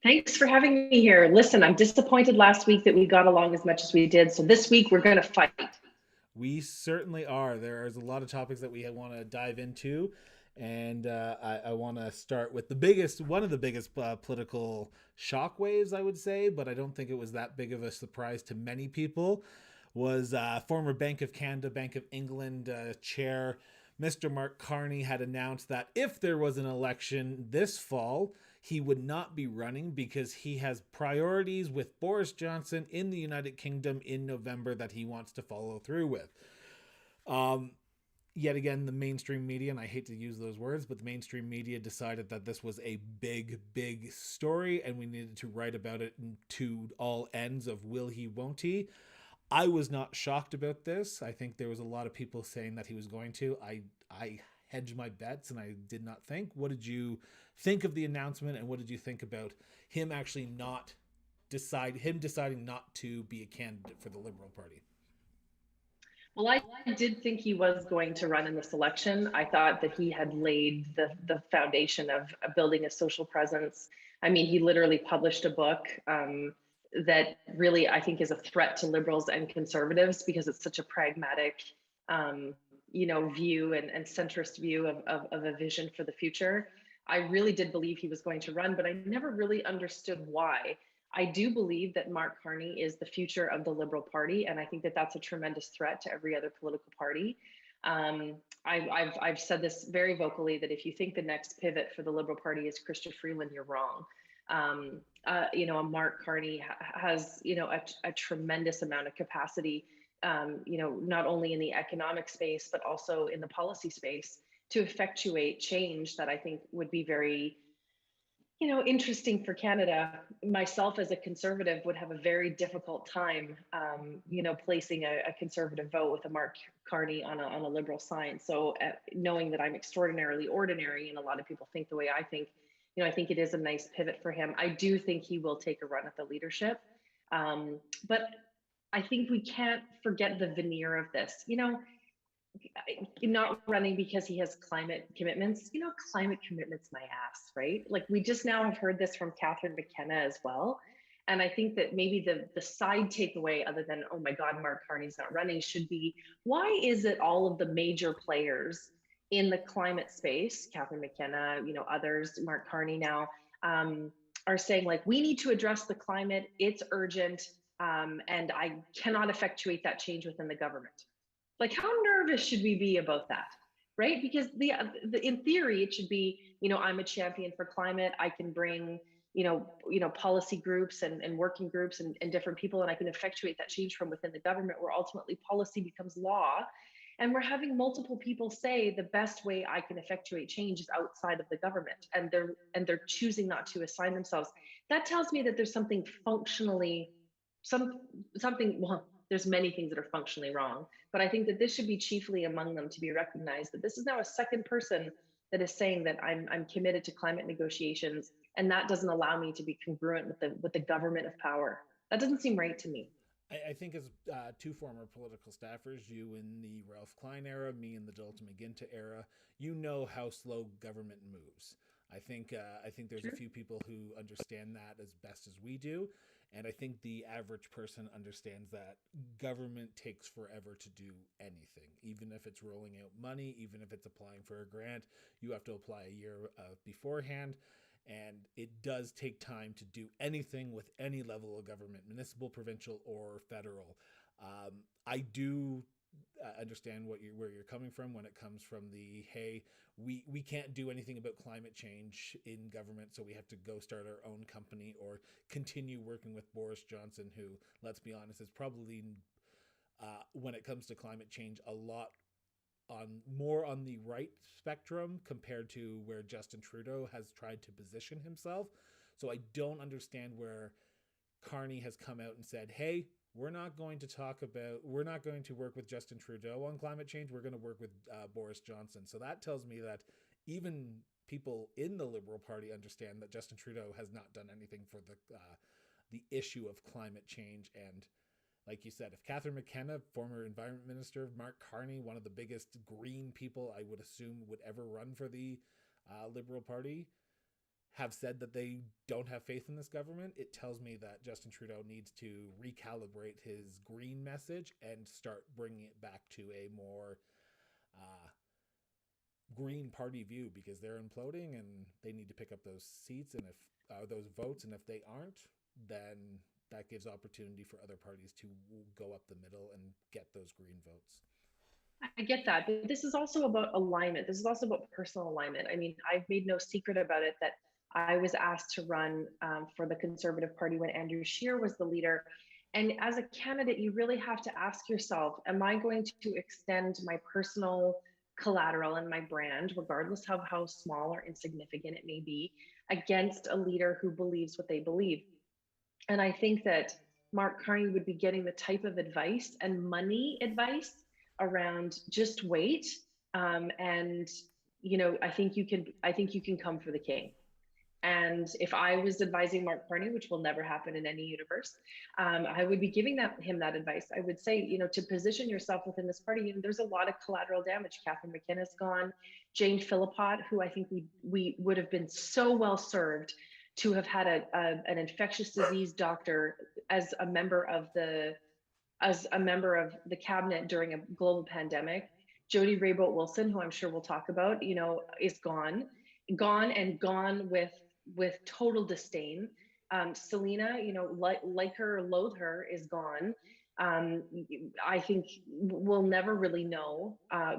Thanks for having me here. Listen, I'm disappointed last week that we got along as much as we did. So this week we're going to fight. We certainly are. There's a lot of topics that we want to dive into, and I want to start with one of the biggest political shockwaves, I would say, but I don't think it was that big of a surprise to many people. Was former Bank of Canada, Bank of England chair Mr. Mark Carney had announced that if there was an election this fall, he would not be running because he has priorities with Boris Johnson in the United Kingdom in November that he wants to follow through with. Um, Yet again, the mainstream media, and I hate to use those words, but the mainstream media decided that this was a big, big story and we needed to write about it to all ends of will he, won't he. I was not shocked about this. I think there was a lot of people saying that he was going to. I hedged my bets and I did not think. What did you think of the announcement, and what did you think about him actually not deciding not to be a candidate for the Liberal Party? Well, I did think he was going to run in this election. I thought that he had laid the foundation of building a social presence. I mean, he literally published a book that really, I think, is a threat to liberals and conservatives because it's such a pragmatic, um, view and centrist view of a vision for the future. I really did believe he was going to run, but I never really understood why. I do believe that Mark Carney is the future of the Liberal Party, and I think that that's a tremendous threat to every other political party. I've said this very vocally that if you think the next pivot for the Liberal Party is Chrystia Freeland, you're wrong. Mark Carney has a tremendous amount of capacity, not only in the economic space but also in the policy space to effectuate change that I think would be very interesting for Canada. Myself as a conservative would have a very difficult time, placing a conservative vote with a Mark Carney on a liberal sign. So knowing that I'm extraordinarily ordinary and a lot of people think the way I think, I think it is a nice pivot for him. I do think he will take a run at the leadership. But I think we can't forget the veneer of this. Not running because he has climate commitments. Climate commitments, my ass, right? Like we just now have heard this from Catherine McKenna as well. And I think that maybe the side takeaway, other than, oh my God, Mark Carney's not running, should be why is it all of the major players in the climate space, Catherine McKenna, others, Mark Carney now, are saying like, we need to address the climate, it's urgent, and I cannot effectuate that change within the government. Like, how nervous should we be about that? Right? Because the in theory, it should be, I'm a champion for climate. I can bring, policy groups and working groups and different people, and I can effectuate that change from within the government where ultimately policy becomes law. And we're having multiple people say the best way I can effectuate change is outside of the government, and they're choosing not to assign themselves. That tells me that there's something functionally something well, there's many things that are functionally wrong, but I think that this should be chiefly among them to be recognized that this is now a second person that is saying that I'm committed to climate negotiations, and that doesn't allow me to be congruent with the government of power. That doesn't seem right to me. I think as two former political staffers, you in the Ralph Klein era, me in the Dalton McGuinty era, you know how slow government moves. I think there's a Sure. few people who understand that as best as we do, and I think the average person understands that government takes forever to do anything. Even if it's rolling out money, even if it's applying for a grant, you have to apply a year beforehand, and it does take time to do anything with any level of government, municipal, provincial, or federal. I do understand where you're coming from when it comes from the hey, we can't do anything about climate change in government, so we have to go start our own company or continue working with Boris Johnson, who, let's be honest, is probably when it comes to climate change a lot on more on the right spectrum compared to where Justin Trudeau has tried to position himself. So I don't understand where Carney has come out and said, "Hey, we're not going to work with Justin Trudeau on climate change. We're going to work with Boris Johnson." So that tells me that even people in the Liberal Party understand that Justin Trudeau has not done anything for the issue of climate change. And like you said, if Catherine McKenna, former environment minister, Mark Carney, one of the biggest green people I would assume would ever run for the Liberal Party, have said that they don't have faith in this government, it tells me that Justin Trudeau needs to recalibrate his green message and start bringing it back to a more Green Party view, because they're imploding and they need to pick up those seats and if those votes, and if they aren't, then that gives opportunity for other parties to go up the middle and get those green votes. I get that, but this is also about alignment. This is also about personal alignment. I mean, I've made no secret about it that I was asked to run for the Conservative Party when Andrew Scheer was the leader. And as a candidate, you really have to ask yourself, am I going to extend my personal collateral and my brand, regardless of how small or insignificant it may be, against a leader who believes what they believe? And I think that Mark Carney would be getting the type of advice and money advice around just wait. And I think you can come for the king. And if I was advising Mark Carney, which will never happen in any universe, I would be giving him that advice. I would say, to position yourself within this party, there's a lot of collateral damage. Catherine McKenna's gone. Jane Philippot, who I think we would have been so well served to have had an infectious disease doctor as a member of the cabinet during a global pandemic. Judy Wilson-Raybould, who I'm sure we'll talk about, is gone and gone with total disdain. Selena, like her or loathe her, is gone. I think we'll never really know.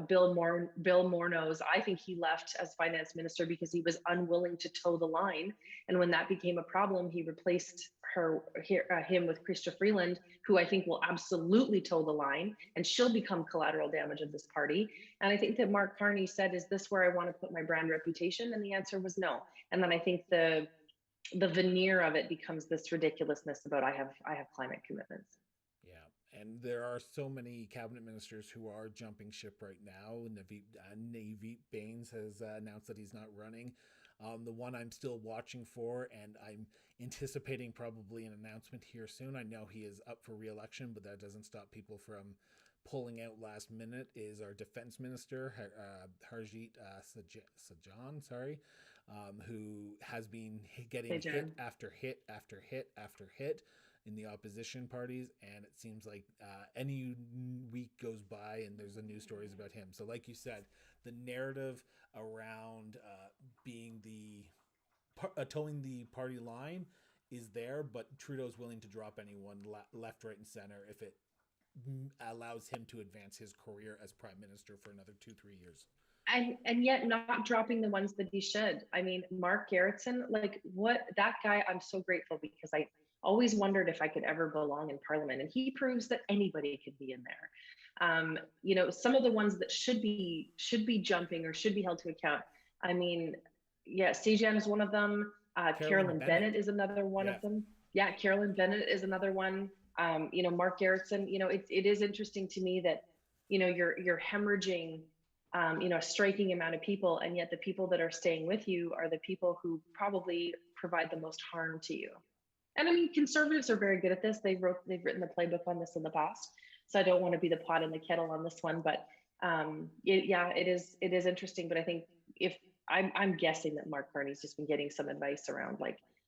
Bill Moore knows. I think he left as finance minister because he was unwilling to toe the line. And when that became a problem, he replaced him with Chrystia Freeland, who I think will absolutely toe the line, and she'll become collateral damage of this party. And I think that Mark Carney said, is this where I want to put my brand reputation? And the answer was no. And then I think the veneer of it becomes this ridiculousness about I have climate commitments. Yeah, and there are so many cabinet ministers who are jumping ship right now. Navdeep Bains has announced that he's not running. The one I'm still watching for, and I'm anticipating probably an announcement here soon. I know he is up for re-election, but that doesn't stop people from pulling out last minute, is our defense minister, Harjit Sajjan, who has been getting hit after hit after hit after hit in the opposition parties, and it seems like any week goes by and there's a news stories about him. So like you said, the narrative around being towing the party line is there, but Trudeau's willing to drop anyone left, right, and center if it allows him to advance his career as prime minister for another 2-3 years. And yet not dropping the ones that he should. I mean, Mark Garrettson, that guy, I'm so grateful, because I always wondered if I could ever belong in Parliament, and he proves that anybody could be in there. Some of the ones that should be jumping or should be held to account. I mean, yeah, Sajjan is one of them. Carolyn Bennett is another one of them. Yeah, Carolyn Bennett is another one. Mark Garrettson. It is interesting to me that you're hemorrhaging a striking amount of people, and yet the people that are staying with you are the people who probably provide the most harm to you. And I mean, Conservatives are very good at this. They've written the playbook on this in the past. So I don't want to be the pot in the kettle on this one, but it is interesting. But I think I'm guessing that Mark Carney's just been getting some advice around,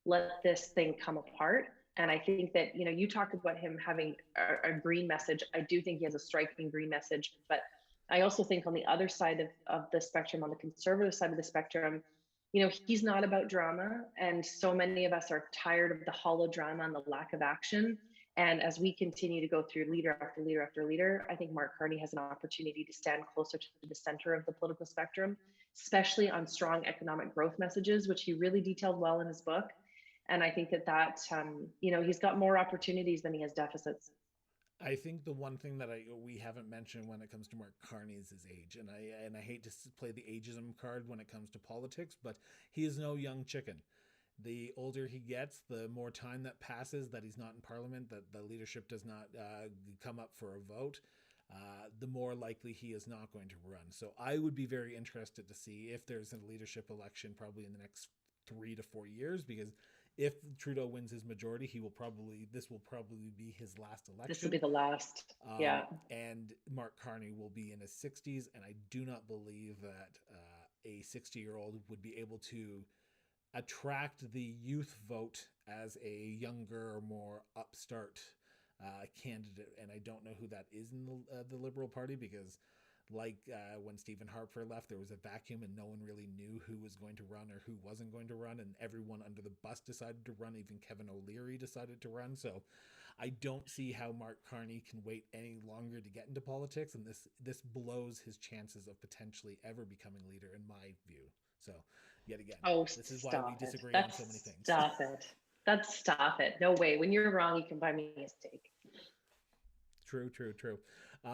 let this thing come apart. And I think that, you talk about him having a green message. I do think he has a striking green message, but I also think on the other side of the spectrum, on the conservative side of the spectrum, he's not about drama. And so many of us are tired of the hollow drama and the lack of action. And as we continue to go through leader after leader after leader, I think Mark Carney has an opportunity to stand closer to the center of the political spectrum, especially on strong economic growth messages, which he really detailed well in his book. And I think that he's got more opportunities than he has deficits. I think the one thing that we haven't mentioned when it comes to Mark Carney is his age, and I hate to play the ageism card when it comes to politics, but he is no young chicken. The older he gets, the more time that passes that he's not in Parliament, that the leadership does not come up for a vote, the more likely he is not going to run. So I would be very interested to see if there's a leadership election probably in the next 3 to 4 years, because if Trudeau wins his majority, this will probably be his last election. This will be the last. Yeah. And Mark Carney will be in his 60s, and I do not believe that a 60-year-old would be able to attract the youth vote as a younger or more upstart candidate. And I don't know who that is in the Liberal Party, because when Stephen Harper left, there was a vacuum and no one really knew who was going to run or who wasn't going to run, and everyone under the bus decided to run. Even Kevin O'Leary decided to run. So I don't see how Mark Carney can wait any longer to get into politics, and this blows his chances of potentially ever becoming leader, in my view. So yet again, this is why we disagree on so many things. Stop it. No way. When you're wrong, you can buy me a steak. True.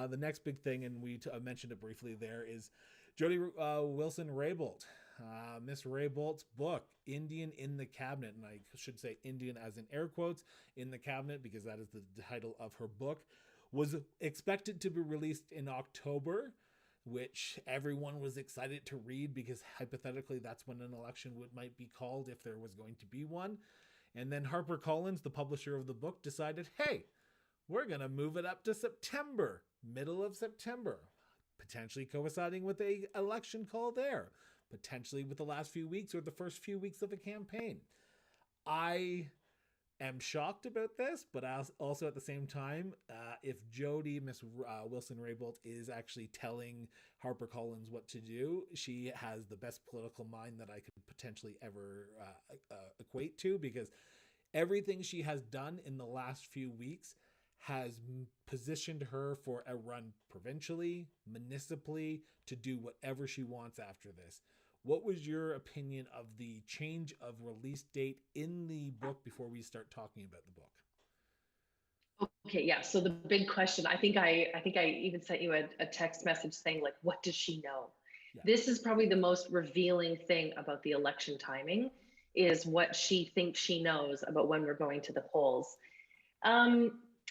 The next big thing, and we mentioned it briefly there, is Judy Wilson-Raybould. Miss Raybould's book, Indian in the Cabinet, and I should say Indian as in air quotes, in the Cabinet, because that is the title of her book, was expected to be released in October, which everyone was excited to read, because hypothetically that's when an election might be called, if there was going to be one. And then HarperCollins, the publisher of the book, decided, hey, we're going to move it up to September, middle of September, potentially coinciding with a election call there, potentially with the last few weeks or the first few weeks of a campaign. I am shocked about this, but also at the same time, if Miss Wilson-Raybould is actually telling HarperCollins what to do, she has the best political mind that I could potentially ever equate to, because everything she has done in the last few weeks has positioned her for a run provincially, municipally, to do whatever she wants after this. What was your opinion of the change of release date in the book before we start talking about the book? Okay, yeah. So the big question, I think I even sent you a text message saying, like, what does she know? Yeah. This is probably the most revealing thing about the election timing, is what she thinks she knows about when we're going to the polls.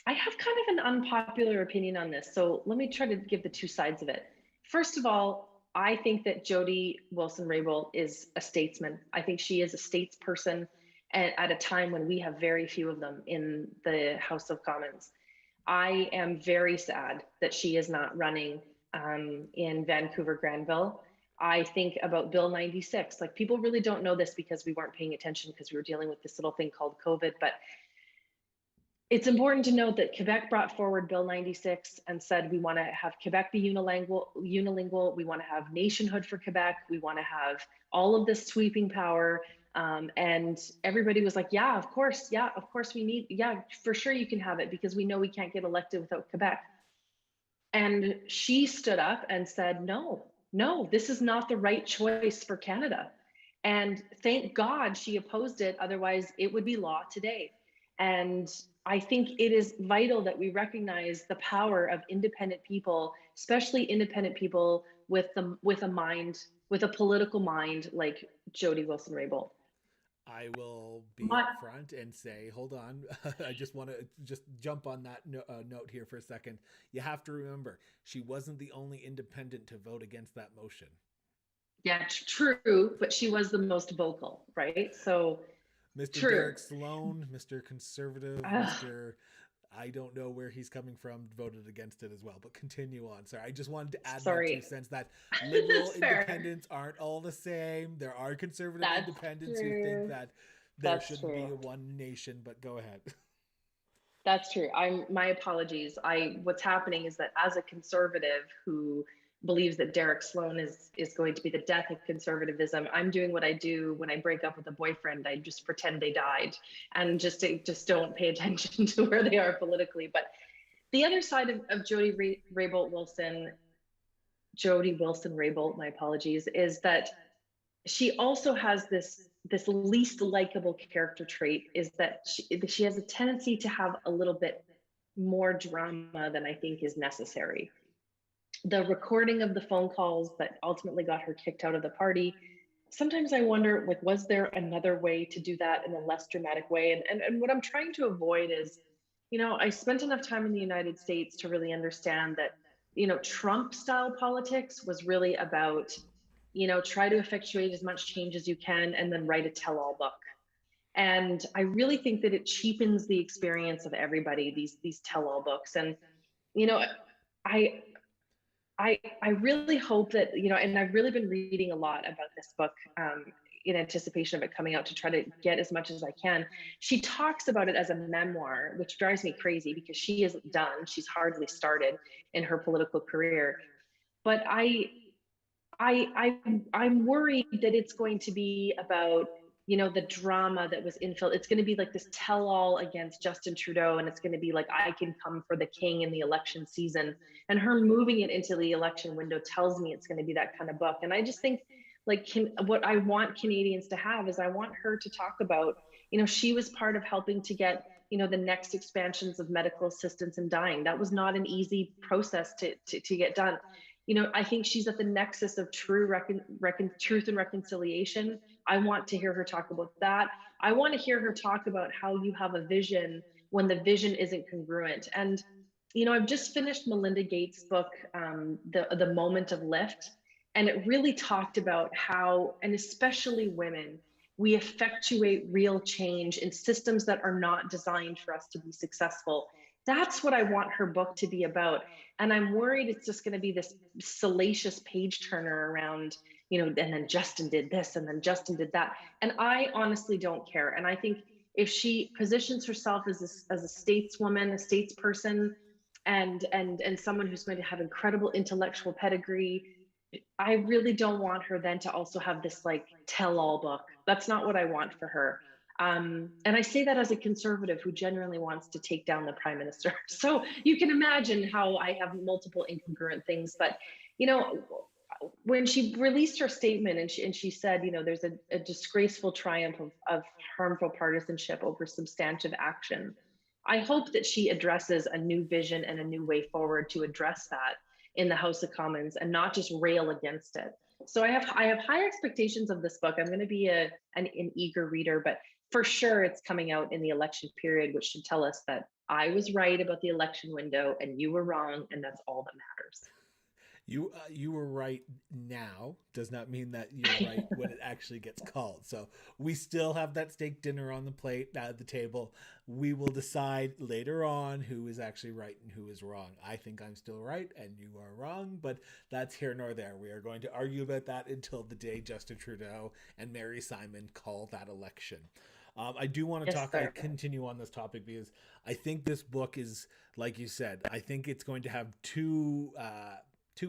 I have kind of an unpopular opinion on this, so let me try to give the two sides of it. First of all, I think that Judy Wilson-Raybould is a statesman. I think she is a statesperson at a time when we have very few of them in the House of Commons. I am very sad that she is not running in Vancouver Granville. I think about Bill 96. Like, people really don't know this because we weren't paying attention because we were dealing with this little thing called COVID, but it's important to note that Quebec brought forward Bill 96 and said, we want to have Quebec be unilingual. We want to have nationhood for Quebec. We want to have all of this sweeping power. And everybody was like, yeah, of course we need, yeah, for sure you can have it, because we know we can't get elected without Quebec. And she stood up and said, no, this is not the right choice for Canada. And thank God she opposed it. Otherwise, it would be law today. And I think it is vital that we recognize the power of independent people, especially independent people with a political mind like Judy Wilson-Raybould. I will be upfront and say, hold on. I just want to jump on that note here for a second. You have to remember, she wasn't the only independent to vote against that motion. Yeah, true, but she was the most vocal, right? So Mr. True. Derek Sloan, Mr. Conservative, Mr. I don't know where he's coming from, voted against it as well. But continue on. Sorry, I just wanted to add my 2 cents that liberal independents aren't all the same. There are conservative independents who think that there shouldn't be a one nation, but go ahead. That's true. My apologies. What's happening is that as a conservative who believes that Derek Sloan is going to be the death of conservatism, I'm doing what I do when I break up with a boyfriend. I just pretend they died and just don't pay attention to where they are politically. But the other side of Judy Wilson-Raybould, my apologies, is that she also has this least likable character trait, is that she has a tendency to have a little bit more drama than I think is necessary. The recording of the phone calls that ultimately got her kicked out of the party, sometimes I wonder, like, was there another way to do that in a less dramatic way? And what I'm trying to avoid is, I spent enough time in the United States to really understand that, Trump style politics was really about, try to effectuate as much change as you can and then write a tell-all book. And I really think that it cheapens the experience of everybody, these tell-all books. And, I really hope that, and I've really been reading a lot about this book, in anticipation of it coming out to try to get as much as I can. She talks about it as a memoir, which drives me crazy because she isn't done. She's hardly started in her political career. But I'm worried that it's going to be about, the drama that was infilled. It's going to be like this tell-all against Justin Trudeau, and it's going to be like, I can come for the king in the election season. And her moving it into the election window tells me it's going to be that kind of book. And I just think, like, what I want Canadians to have is I want her to talk about, she was part of helping to get, the next expansions of medical assistance in dying. That was not an easy process to get done. I think she's at the nexus of truth and reconciliation. I want to hear her talk about that. I want to hear her talk about how you have a vision when the vision isn't congruent. And, I've just finished Melinda Gates' book, The Moment of Lift. And it really talked about how, and especially women, we effectuate real change in systems that are not designed for us to be successful. That's what I want her book to be about. And I'm worried it's just going to be this salacious page turner around, and then Justin did this and then Justin did that. And I honestly don't care. And I think if she positions herself as a stateswoman, a statesperson, and someone who's going to have incredible intellectual pedigree, I really don't want her then to also have this like tell-all book. That's not what I want for her. And I say that as a conservative who genuinely wants to take down the prime minister. So you can imagine how I have multiple incongruent things. But, when she released her statement and she said, there's a disgraceful triumph of harmful partisanship over substantive action. I hope that she addresses a new vision and a new way forward to address that in the House of Commons and not just rail against it. So I have high expectations of this book. I'm going to be an eager reader, but for sure it's coming out in the election period, which should tell us that I was right about the election window and you were wrong, and that's all that matters. You were right now does not mean that you're right when it actually gets called. So we still have that steak dinner on the plate at the table. We will decide later on who is actually right and who is wrong. I think I'm still right and you are wrong, but that's here nor there. We are going to argue about that until the day Justin Trudeau and Mary Simon call that election. I do want to continue on this topic because I think this book is, like you said, I think it's going to have two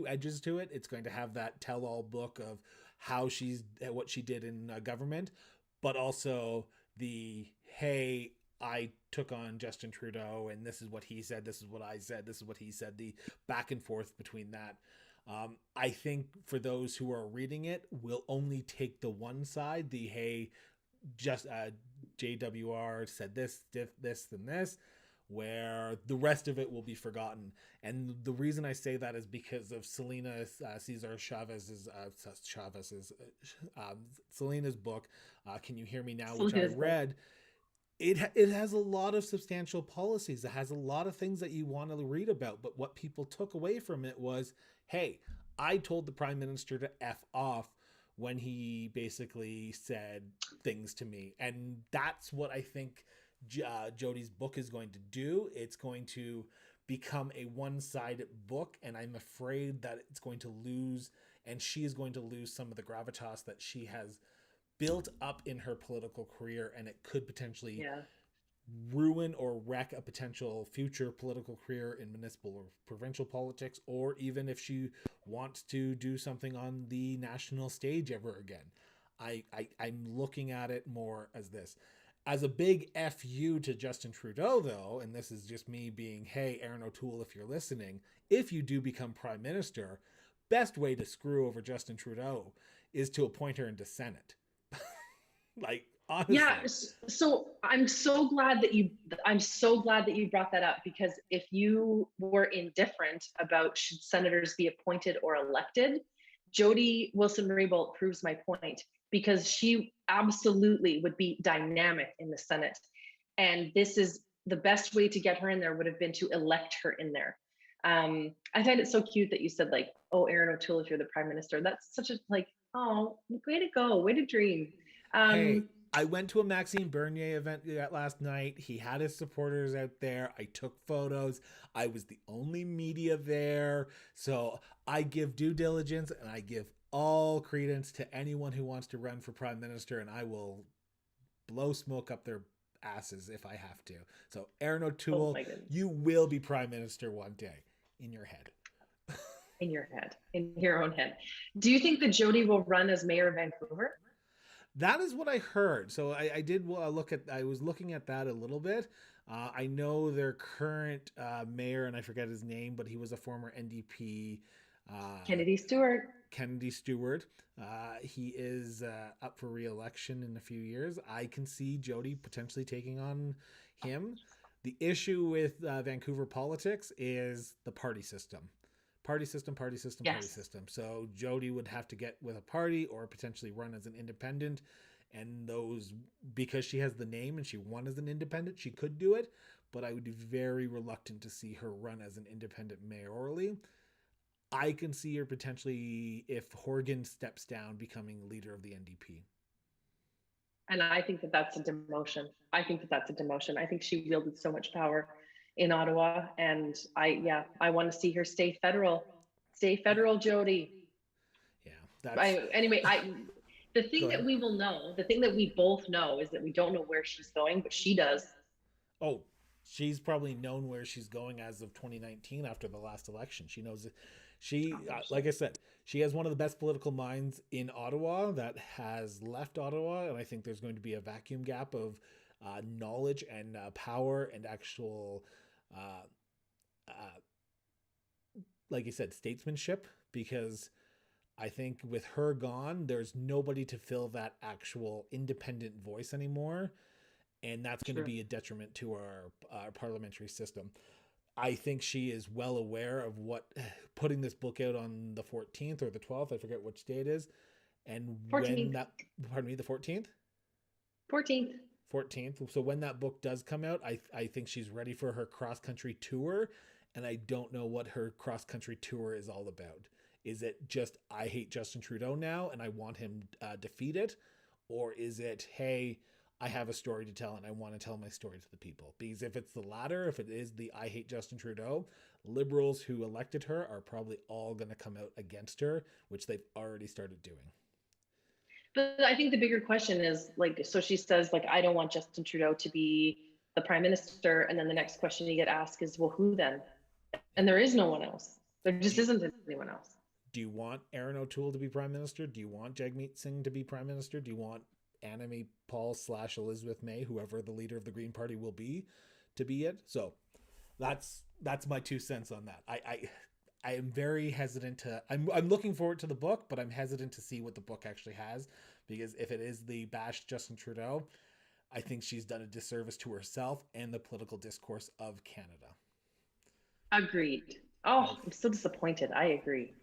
edges to it. It's going to have that tell-all book of what she did in government, but also hey, I took on Justin Trudeau and this is what he said, this is what I said, this is what he said, the back and forth between that. I think for those who are reading it will only take the one side, the hey, just JWR said this, and this, where the rest of it will be forgotten. And the reason I say that is because of Selena Cesar Chavez's Selena's book, Can You Hear Me Now, which I read. It has a lot of substantial policies. It has a lot of things that you want to read about. But what people took away from it was, hey, I told the prime minister to F off when he basically said things to me. And that's what I think Jody's book is going to do. It's going to become a one-sided book, and I'm afraid that it's going to lose, and she is going to lose some of the gravitas that she has built up in her political career, and it could potentially ruin or wreck a potential future political career in municipal or provincial politics, or even if she wants to do something on the national stage ever again. I'm looking at it more as this. As a big FU to Justin Trudeau, though, and this is just me being, hey, Erin O'Toole, if you're listening, if you do become prime minister, best way to screw over Justin Trudeau is to appoint her into Senate. Like, honestly. Yeah, so I'm so glad that you brought that up, because if you were indifferent about should senators be appointed or elected, Judy Wilson-Raybould proves my point, because she absolutely would be dynamic in the Senate. And this is the best way to get her in there would have been to elect her in there. I find it so cute that you said, like, oh, Erin O'Toole, if you're the prime minister. That's such a, like, oh, way to go, way to dream. Hey, I went to a Maxime Bernier event last night. He had his supporters out there. I took photos. I was the only media there. So I give due diligence and I give all credence to anyone who wants to run for prime minister, and I will blow smoke up their asses if I have to. So Erin O'Toole, you will be prime minister one day in your head. In your head, in your own head. Do you think that Jody will run as mayor of Vancouver? That is what I heard. So I did look at. I was looking at that a little bit. I know their current mayor, and I forget his name, but he was a former NDP. Kennedy Stewart. Kennedy Stewart. He is up for re-election in a few years. I can see Jody potentially taking on him. The issue with Vancouver politics is the party system. Party system. So Jody would have to get with a party or potentially run as an independent. And those, because she has the name and she won as an independent, she could do it. But I would be very reluctant to see her run as an independent mayorally. I can see her potentially, if Horgan steps down, becoming leader of the NDP. And I think that that's a demotion. I think she wielded so much power in Ottawa, and I want to see her stay federal, Jody. Yeah. The thing that we will know, the thing that we both know, is that we don't know where she's going, but she does. Oh, she's probably known where she's going as of 2019 after the last election. She knows it. Like I said, she has one of the best political minds in Ottawa that has left Ottawa, and I think there's going to be a vacuum gap of knowledge and power and actual, like you said, statesmanship, because I think with her gone, there's nobody to fill that actual independent voice anymore, and that's going to be a detriment to our parliamentary system. I think she is well aware of what putting this book out on the 14th or the 12th, I forget which day it is, and 14th. The 14th? 14th. So when that book does come out, I think she's ready for her cross-country tour, and I don't know what her cross-country tour is all about. Is it just, I hate Justin Trudeau now and I want him defeated? Or is it, hey, I have a story to tell and I want to tell my story to the people? Because if it's the latter, if it is the I hate Justin Trudeau, Liberals who elected her are probably all going to come out against her, which they've already started doing. But I think the bigger question is, like, so she says, like, I don't want Justin Trudeau to be the prime minister. And then the next question you get asked is, well, who then? And there is no one else. There just isn't anyone else. Do you want Erin O'Toole to be prime minister? Do you want Jagmeet Singh to be prime minister? Do you want Annamie Paul / Elizabeth May, whoever the leader of the Green Party will be, to be it? So that's my 2 cents on that. I am very hesitant to. I'm looking forward to the book, but I'm hesitant to see what the book actually has, because if it is the bash Justin Trudeau, I think she's done a disservice to herself and the political discourse of Canada. Agreed. Oh, I'm so disappointed. I agree.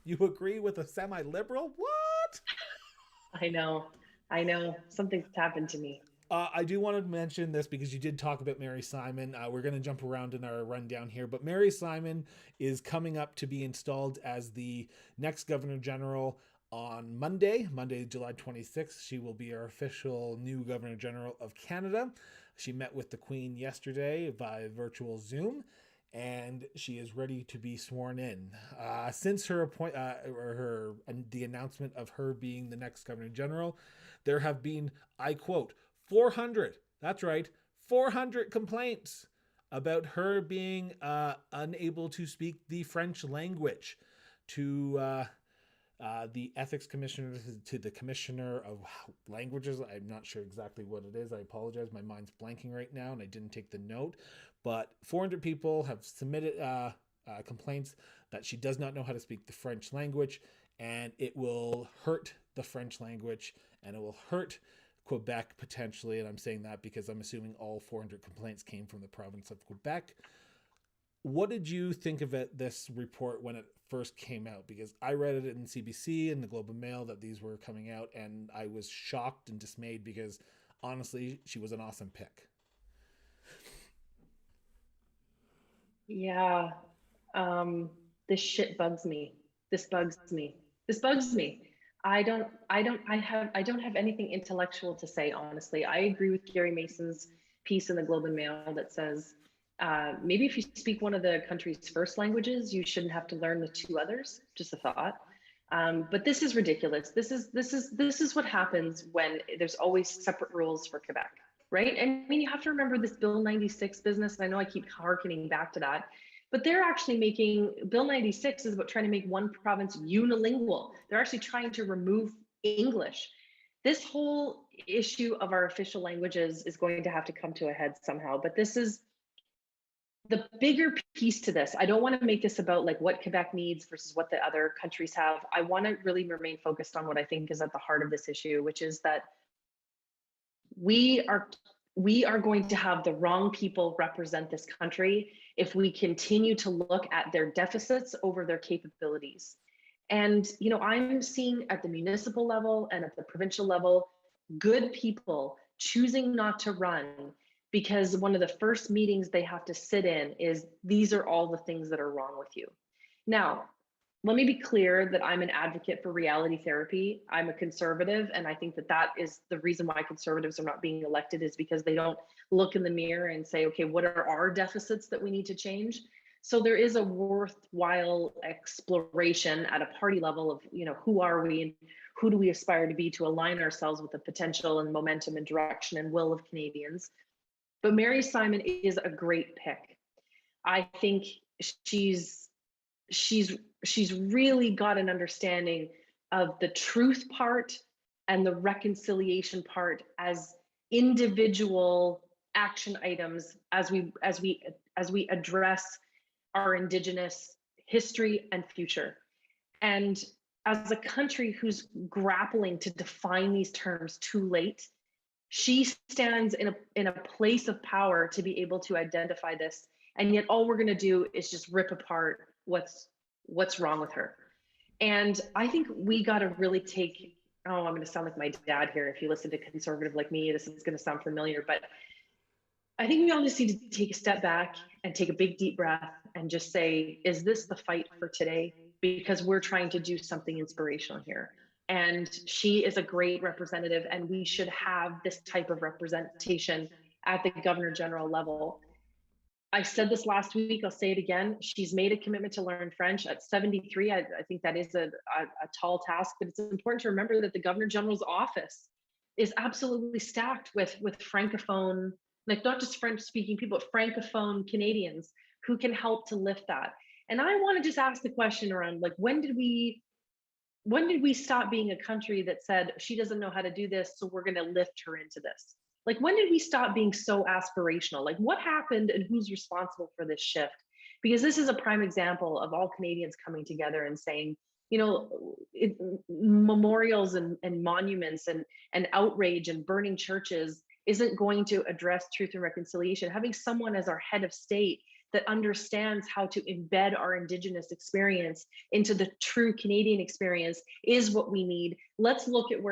You agree with a semi-liberal? What? I know. Something's happened to me. I do want to mention this because you did talk about Mary Simon. We're going to jump around in our rundown here, but Mary Simon is coming up to be installed as the next Governor General on Monday, July 26th. She will be our official new Governor General of Canada. She met with the Queen yesterday via virtual Zoom, and she is ready to be sworn in. Since her the announcement of her being the next Governor General, there have been, I quote, 400. That's right, 400 complaints about her being unable to speak the French language to the ethics commissioner, to the commissioner of languages. I'm not sure exactly what it is. I apologize. My mind's blanking right now and I didn't take the note. But 400 people have submitted complaints that she does not know how to speak the French language, and it will hurt the French language and it will hurt Quebec potentially. And I'm saying that because I'm assuming all 400 complaints came from the province of Quebec. What did you think of this report when it first came out? Because I read it in CBC and the Globe and Mail that these were coming out, and I was shocked and dismayed because honestly, she was an awesome pick. Yeah. This shit bugs me. This bugs me. I don't have anything intellectual to say, honestly. I agree with Gary Mason's piece in the Globe and Mail that says maybe if you speak one of the country's first languages, you shouldn't have to learn the two others. Just a thought. But this is ridiculous. This is what happens when there's always separate rules for Quebec, right? And I mean, you have to remember this Bill 96 business. And I know I keep harkening back to that, but they're actually making Bill 96 is about trying to make one province unilingual. They're actually trying to remove English. This whole issue of our official languages is going to have to come to a head somehow. But this is the bigger piece to this. I don't want to make this about like what Quebec needs versus what the other countries have. I want to really remain focused on what I think is at the heart of this issue, which is that we are going to have the wrong people represent this country if we continue to look at their deficits over their capabilities. And I'm seeing at the municipal level and at the provincial level good people choosing not to run because one of the first meetings they have to sit in is these are all the things that are wrong with you. Now, let me be clear that I'm an advocate for reality therapy. I'm a conservative, and I think that that is the reason why conservatives are not being elected is because they don't look in the mirror and say, okay, what are our deficits that we need to change? So there is a worthwhile exploration at a party level of, who are we and who do we aspire to be to align ourselves with the potential and momentum and direction and will of Canadians. But Mary Simon is a great pick. I think she's really got an understanding of the truth part and the reconciliation part as individual action items as we address our Indigenous history and future. And as a country who's grappling to define these terms too late, she stands in a place of power to be able to identify this. And yet all we're going to do is just rip apart what's wrong with her. And I think we got to really take, I'm going to sound like my dad here. If you listen to conservative like me, this is going to sound familiar, but I think we all just need to take a step back and take a big deep breath and just say, is this the fight for today? Because we're trying to do something inspirational here. And she is a great representative, and we should have this type of representation at the Governor General level. I said this last week, I'll say it again. She's made a commitment to learn French at 73. I think that is a tall task, but it's important to remember that the Governor General's office is absolutely stacked with Francophone, like not just French speaking people, but Francophone Canadians who can help to lift that. And I want to just ask the question around like, when did we stop being a country that said she doesn't know how to do this, so we're going to lift her into this? Like, when did we stop being so aspirational? Like, what happened and who's responsible for this shift? Because this is a prime example of all Canadians coming together and saying, memorials and monuments and outrage and burning churches isn't going to address truth and reconciliation. Having someone as our head of state that understands how to embed our Indigenous experience into the true Canadian experience is what we need. Let's look at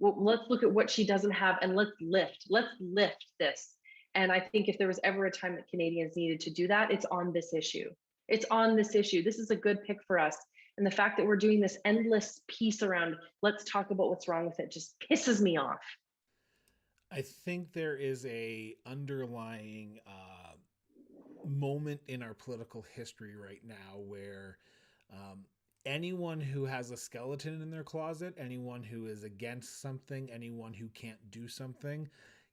let's look at what she doesn't have, and let's lift this. And I think if there was ever a time that Canadians needed to do that, it's on this issue. It's on this issue. This is a good pick for us. And the fact that we're doing this endless piece around, let's talk about what's wrong with it, just pisses me off. I think there is a underlying moment in our political history right now where anyone who has a skeleton in their closet, anyone who is against something, anyone who can't do something,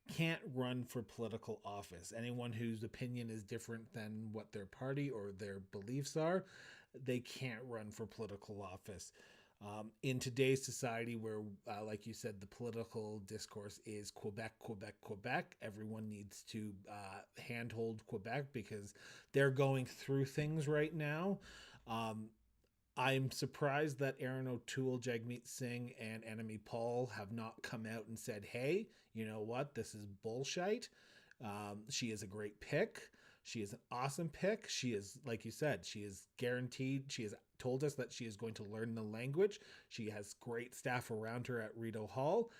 can't run for political office. Anyone whose opinion is different than what their party or their beliefs are, they can't run for political office. In today's society where, like you said, the political discourse is Quebec, Quebec, Quebec, everyone needs to handhold Quebec because they're going through things right now. I'm surprised that Erin O'Toole, Jagmeet Singh, and Annamie Paul have not come out and said, hey, you know what, this is bullshit. She is a great pick. She is an awesome pick. She is, like you said, she is guaranteed. She has told us that she is going to learn the language. She has great staff around her at Rideau Hall.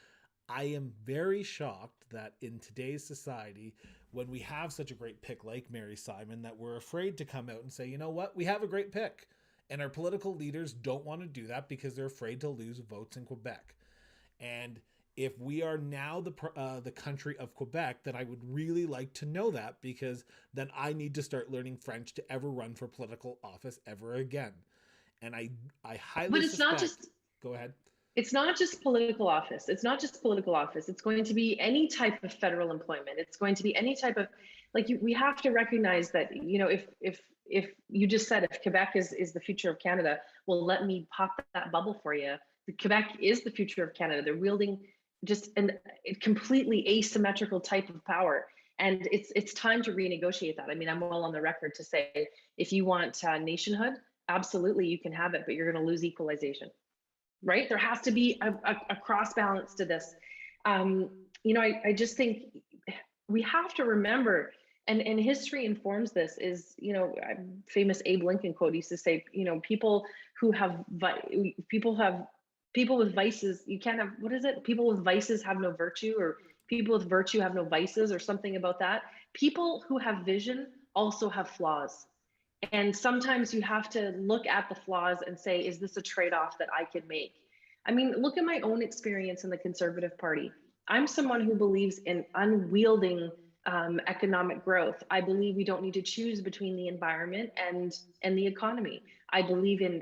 I am very shocked that in today's society, when we have such a great pick like Mary Simon, that we're afraid to come out and say, you know what, we have a great pick. And our political leaders don't want to do that because they're afraid to lose votes in Quebec. And if we are now the country of Quebec, then I would really like to know that, because then I need to start learning French to ever run for political office ever again. And I highly But it's suspect, not just, go ahead. it's not just political office. It's not just political office. It's going to be any type of federal employment. It's going to be any type of, like, we have to recognize that, you know, if you just said, if Quebec is the future of Canada, well, let me pop that bubble for you. Quebec is the future of Canada. They're wielding just a completely asymmetrical type of power. And it's time to renegotiate that. I mean, I'm well on the record to say, if you want nationhood, absolutely, you can have it, but you're going to lose equalization, right? There has to be a cross balance to this. You know, I just think we have to remember, and history informs this, is, you know, famous Abe Lincoln quote used to say, you know, people with vices, you can't have, what is it? People with vices have no virtue, or people with virtue have no vices, or something about that. People who have vision also have flaws. And sometimes you have to look at the flaws and say, is this a trade-off that I can make? I mean, look at my own experience in the Conservative Party. I'm someone who believes in unwielding economic growth. I believe we don't need to choose between the environment and the economy. I believe in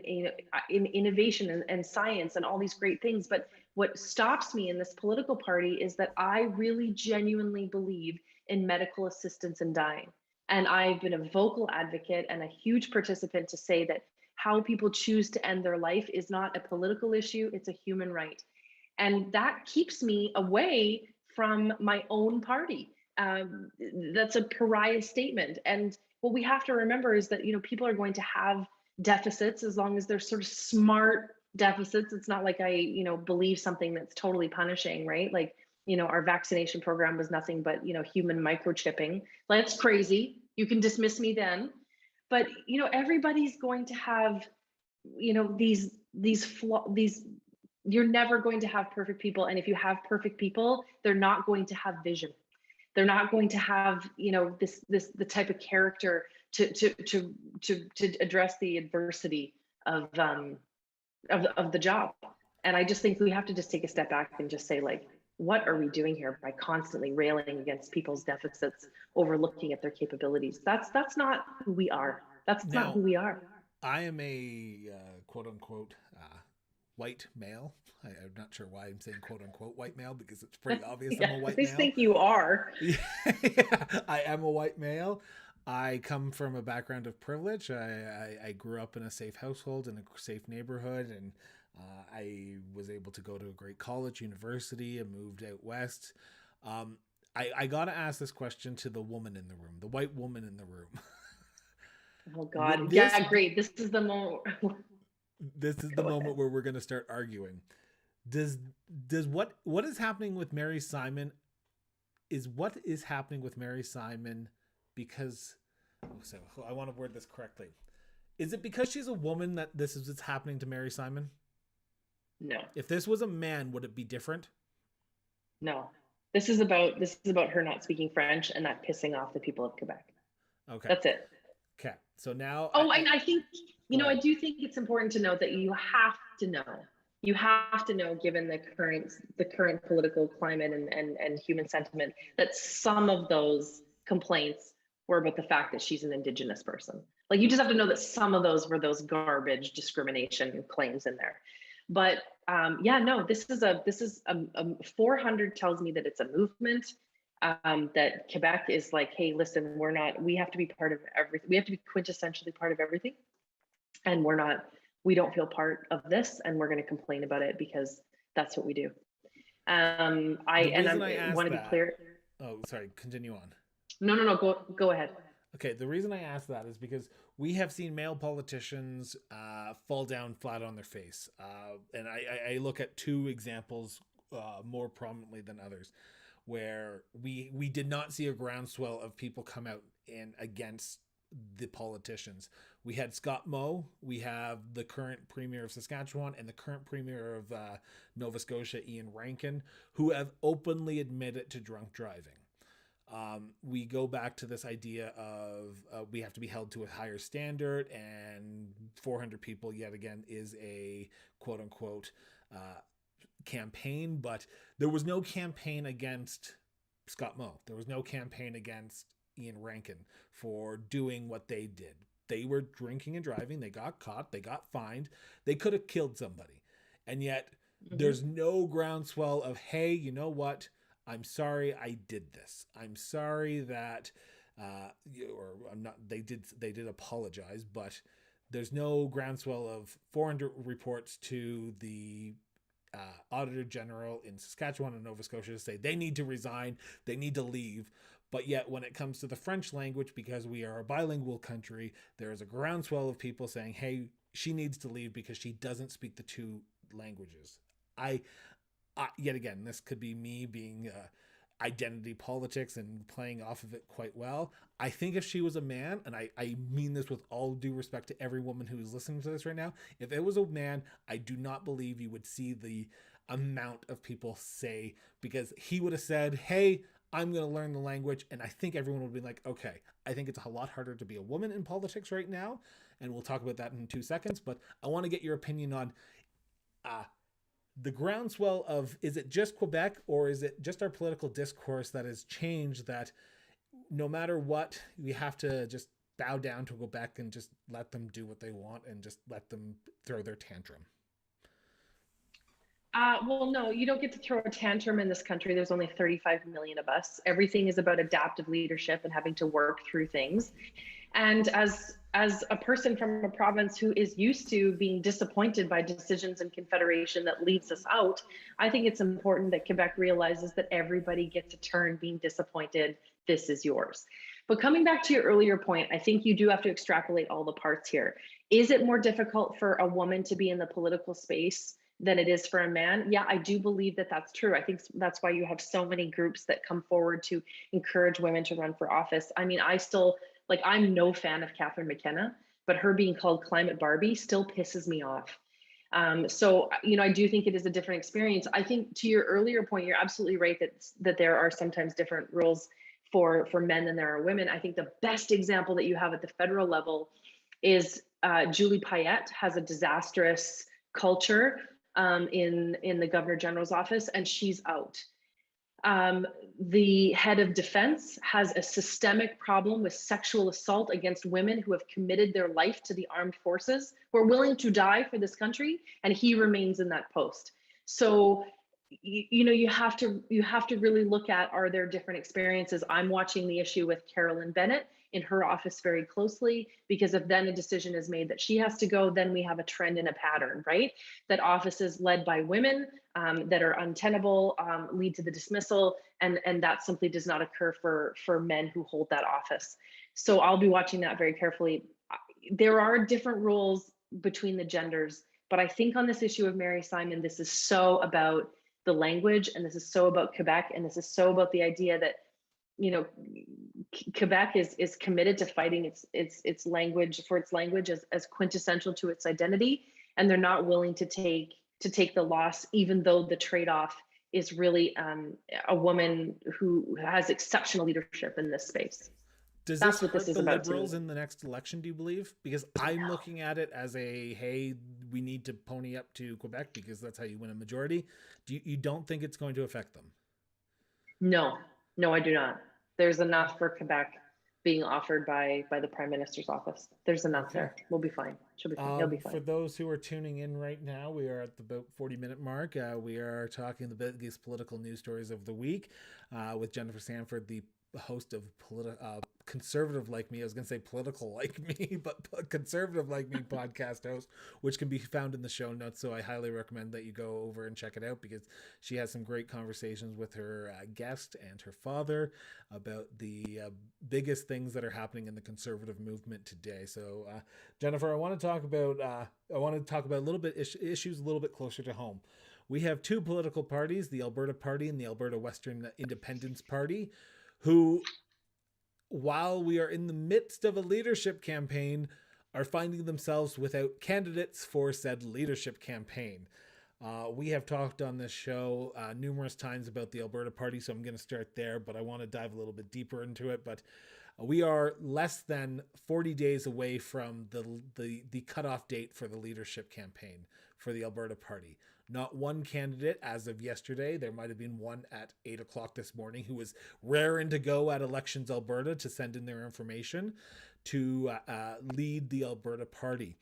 innovation and science and all these great things. But what stops me in this political party is that I really genuinely believe in medical assistance in dying. And I've been a vocal advocate and a huge participant to say that how people choose to end their life is not a political issue, it's a human right. And that keeps me away from my own party. That's a pariah statement. And what we have to remember is that, you know, people are going to have deficits as long as they're sort of smart deficits. It's not like I, you know, believe something that's totally punishing, right? Like, you know, our vaccination program was nothing but, you know, human microchipping. That's crazy. You can dismiss me then. But, you know, everybody's going to have, you know, these you're never going to have perfect people. And if you have perfect people, they're not going to have vision. They're not going to have, you know, the type of character to address the adversity of the job. And I just think we have to just take a step back and just say, like, what are we doing here by constantly railing against people's deficits, overlooking at their capabilities? That's not who we are. That's not who we are. I am a quote unquote white male. I'm not sure why I'm saying quote unquote white male, because it's pretty obvious Yeah, I'm a white at least male. think you are. Yeah, I am a white male. I come from a background of privilege. I grew up in a safe household, in a safe neighborhood, and I was able to go to a great college, university, and moved out west. I got to ask this question to the woman in the room, the white woman in the room. Oh God, yeah, great. This is the moment. This is the moment where we're going to start arguing. Does what is happening with Mary Simon because, so I want to word this correctly. Is it because she's a woman that this is what's happening to Mary Simon? No. If this was a man, would it be different? No. This is about her not speaking French and that pissing off the people of Quebec. Okay. That's it. Okay. So now and I think, you know, I do think it's important to note that you have to know, given the current political climate and human sentiment, that some of those complaints were about the fact that she's an Indigenous person. Like, you just have to know that some of those were those garbage discrimination claims in there. But yeah, no, this is a 400 tells me that it's a movement. That Quebec is like, hey, listen, we have to be part of everything. We have to be quintessentially part of everything. And we don't feel part of this, and we're going to complain about it because that's what we do. I want to be clear. Oh, sorry. Continue on. No, go ahead. Okay. The reason I ask that is because we have seen male politicians fall down flat on their face. And I look at two examples more prominently than others, where we did not see a groundswell of people come out in against the politicians. We had Scott Moe, we have the current Premier of Saskatchewan, and the current Premier of Nova Scotia, Ian Rankin, who have openly admitted to drunk driving. We go back to this idea of we have to be held to a higher standard, and 400 people yet again is a quote unquote campaign, but there was no campaign against Scott Moe. There was no campaign against Ian Rankin for doing what they did. They were drinking and driving. They got caught. They got fined. They could have killed somebody. And yet there's no groundswell of, hey, you know what? I'm sorry I did this. I'm sorry that, or I'm not, they did apologize, but there's no groundswell of 400 reports to the Auditor General in Saskatchewan and Nova Scotia to say they need to resign, they need to leave. But yet when it comes to the French language, because we are a bilingual country, there is a groundswell of people saying, hey, she needs to leave because she doesn't speak the two languages. Yet again, this could be me being identity politics and playing off of it quite well. I think if she was a man, and I mean this with all due respect to every woman who is listening to this right now, if it was a man, I do not believe you would see the amount of people say, because he would have said, hey, I'm going to learn the language. And I think everyone would be like, okay, I think it's a lot harder to be a woman in politics right now. And we'll talk about that in 2 seconds. But I want to get your opinion on the groundswell of, is it just Quebec, or is it just our political discourse that has changed, that no matter what, we have to just bow down to Quebec and just let them do what they want and just let them throw their tantrum? Well, no, you don't get to throw a tantrum in this country. There's only 35 million of us. Everything is about adaptive leadership and having to work through things. And as a person from a province who is used to being disappointed by decisions in Confederation that leaves us out, I think it's important that Quebec realizes that everybody gets a turn being disappointed. This is yours. But coming back to your earlier point, I think you do have to extrapolate all the parts here. Is it more difficult for a woman to be in the political space than it is for a man? Yeah, I do believe that that's true. I think that's why you have so many groups that come forward to encourage women to run for office. I mean, I'm no fan of Catherine McKenna, but her being called Climate Barbie still pisses me off. So, I do think it is a different experience. I think to your earlier point, you're absolutely right that there are sometimes different rules for men than there are women. I think the best example that you have at the federal level is Julie Payette has a disastrous culture in the Governor General's office, and she's out. The head of defense has a systemic problem with sexual assault against women who have committed their life to the armed forces, who are willing to die for this country, and he remains in that post. So, you have to really look at, are there different experiences? I'm watching the issue with Carolyn Bennett in her office very closely, because if then a decision is made that she has to go, then we have a trend and a pattern, right? That offices led by women that are untenable lead to the dismissal, and that simply does not occur for men who hold that office. So I'll be watching that very carefully. There are different roles between the genders, but I think on this issue of Mary Simon, this is so about the language, and this is so about Quebec, and this is so about the idea that Quebec is committed to fighting its language as quintessential to its identity, and they're not willing to take the loss, even though the trade-off is really a woman who has exceptional leadership in this space. Does That's this what hurt this is the about Liberals in the next election, do you believe? Because I'm looking at it as hey, we need to pony up to Quebec because that's how you win a majority. You don't think it's going to affect them? No, I do not. There's enough for Quebec being offered by the Prime Minister's office. There's enough there. We'll be fine. She'll be fine. He'll be fine. For those who are tuning in right now, we are at the about 40-minute mark. We are talking the biggest political news stories of the week with Jennifer Sanford, the host of Conservative Like Me. I was going to say Political Like Me, but Conservative Like Me podcast host, which can be found in the show notes. So I highly recommend that you go over and check it out, because she has some great conversations with her guest and her father about the biggest things that are happening in the conservative movement today. So Jennifer, I want to talk about a little bit issues a little bit closer to home. We have two political parties, the Alberta Party and the Alberta Western Independence Party, who, while we are in the midst of a leadership campaign, are finding themselves without candidates for said leadership campaign. We have talked on this show numerous times about the Alberta Party, so I'm going to start there, but I want to dive a little bit deeper into it. But we are less than 40 days away from the cutoff date for the leadership campaign for the Alberta Party. Not one candidate as of yesterday. There might have been one at 8 o'clock this morning who was raring to go at Elections Alberta to send in their information to lead the Alberta Party.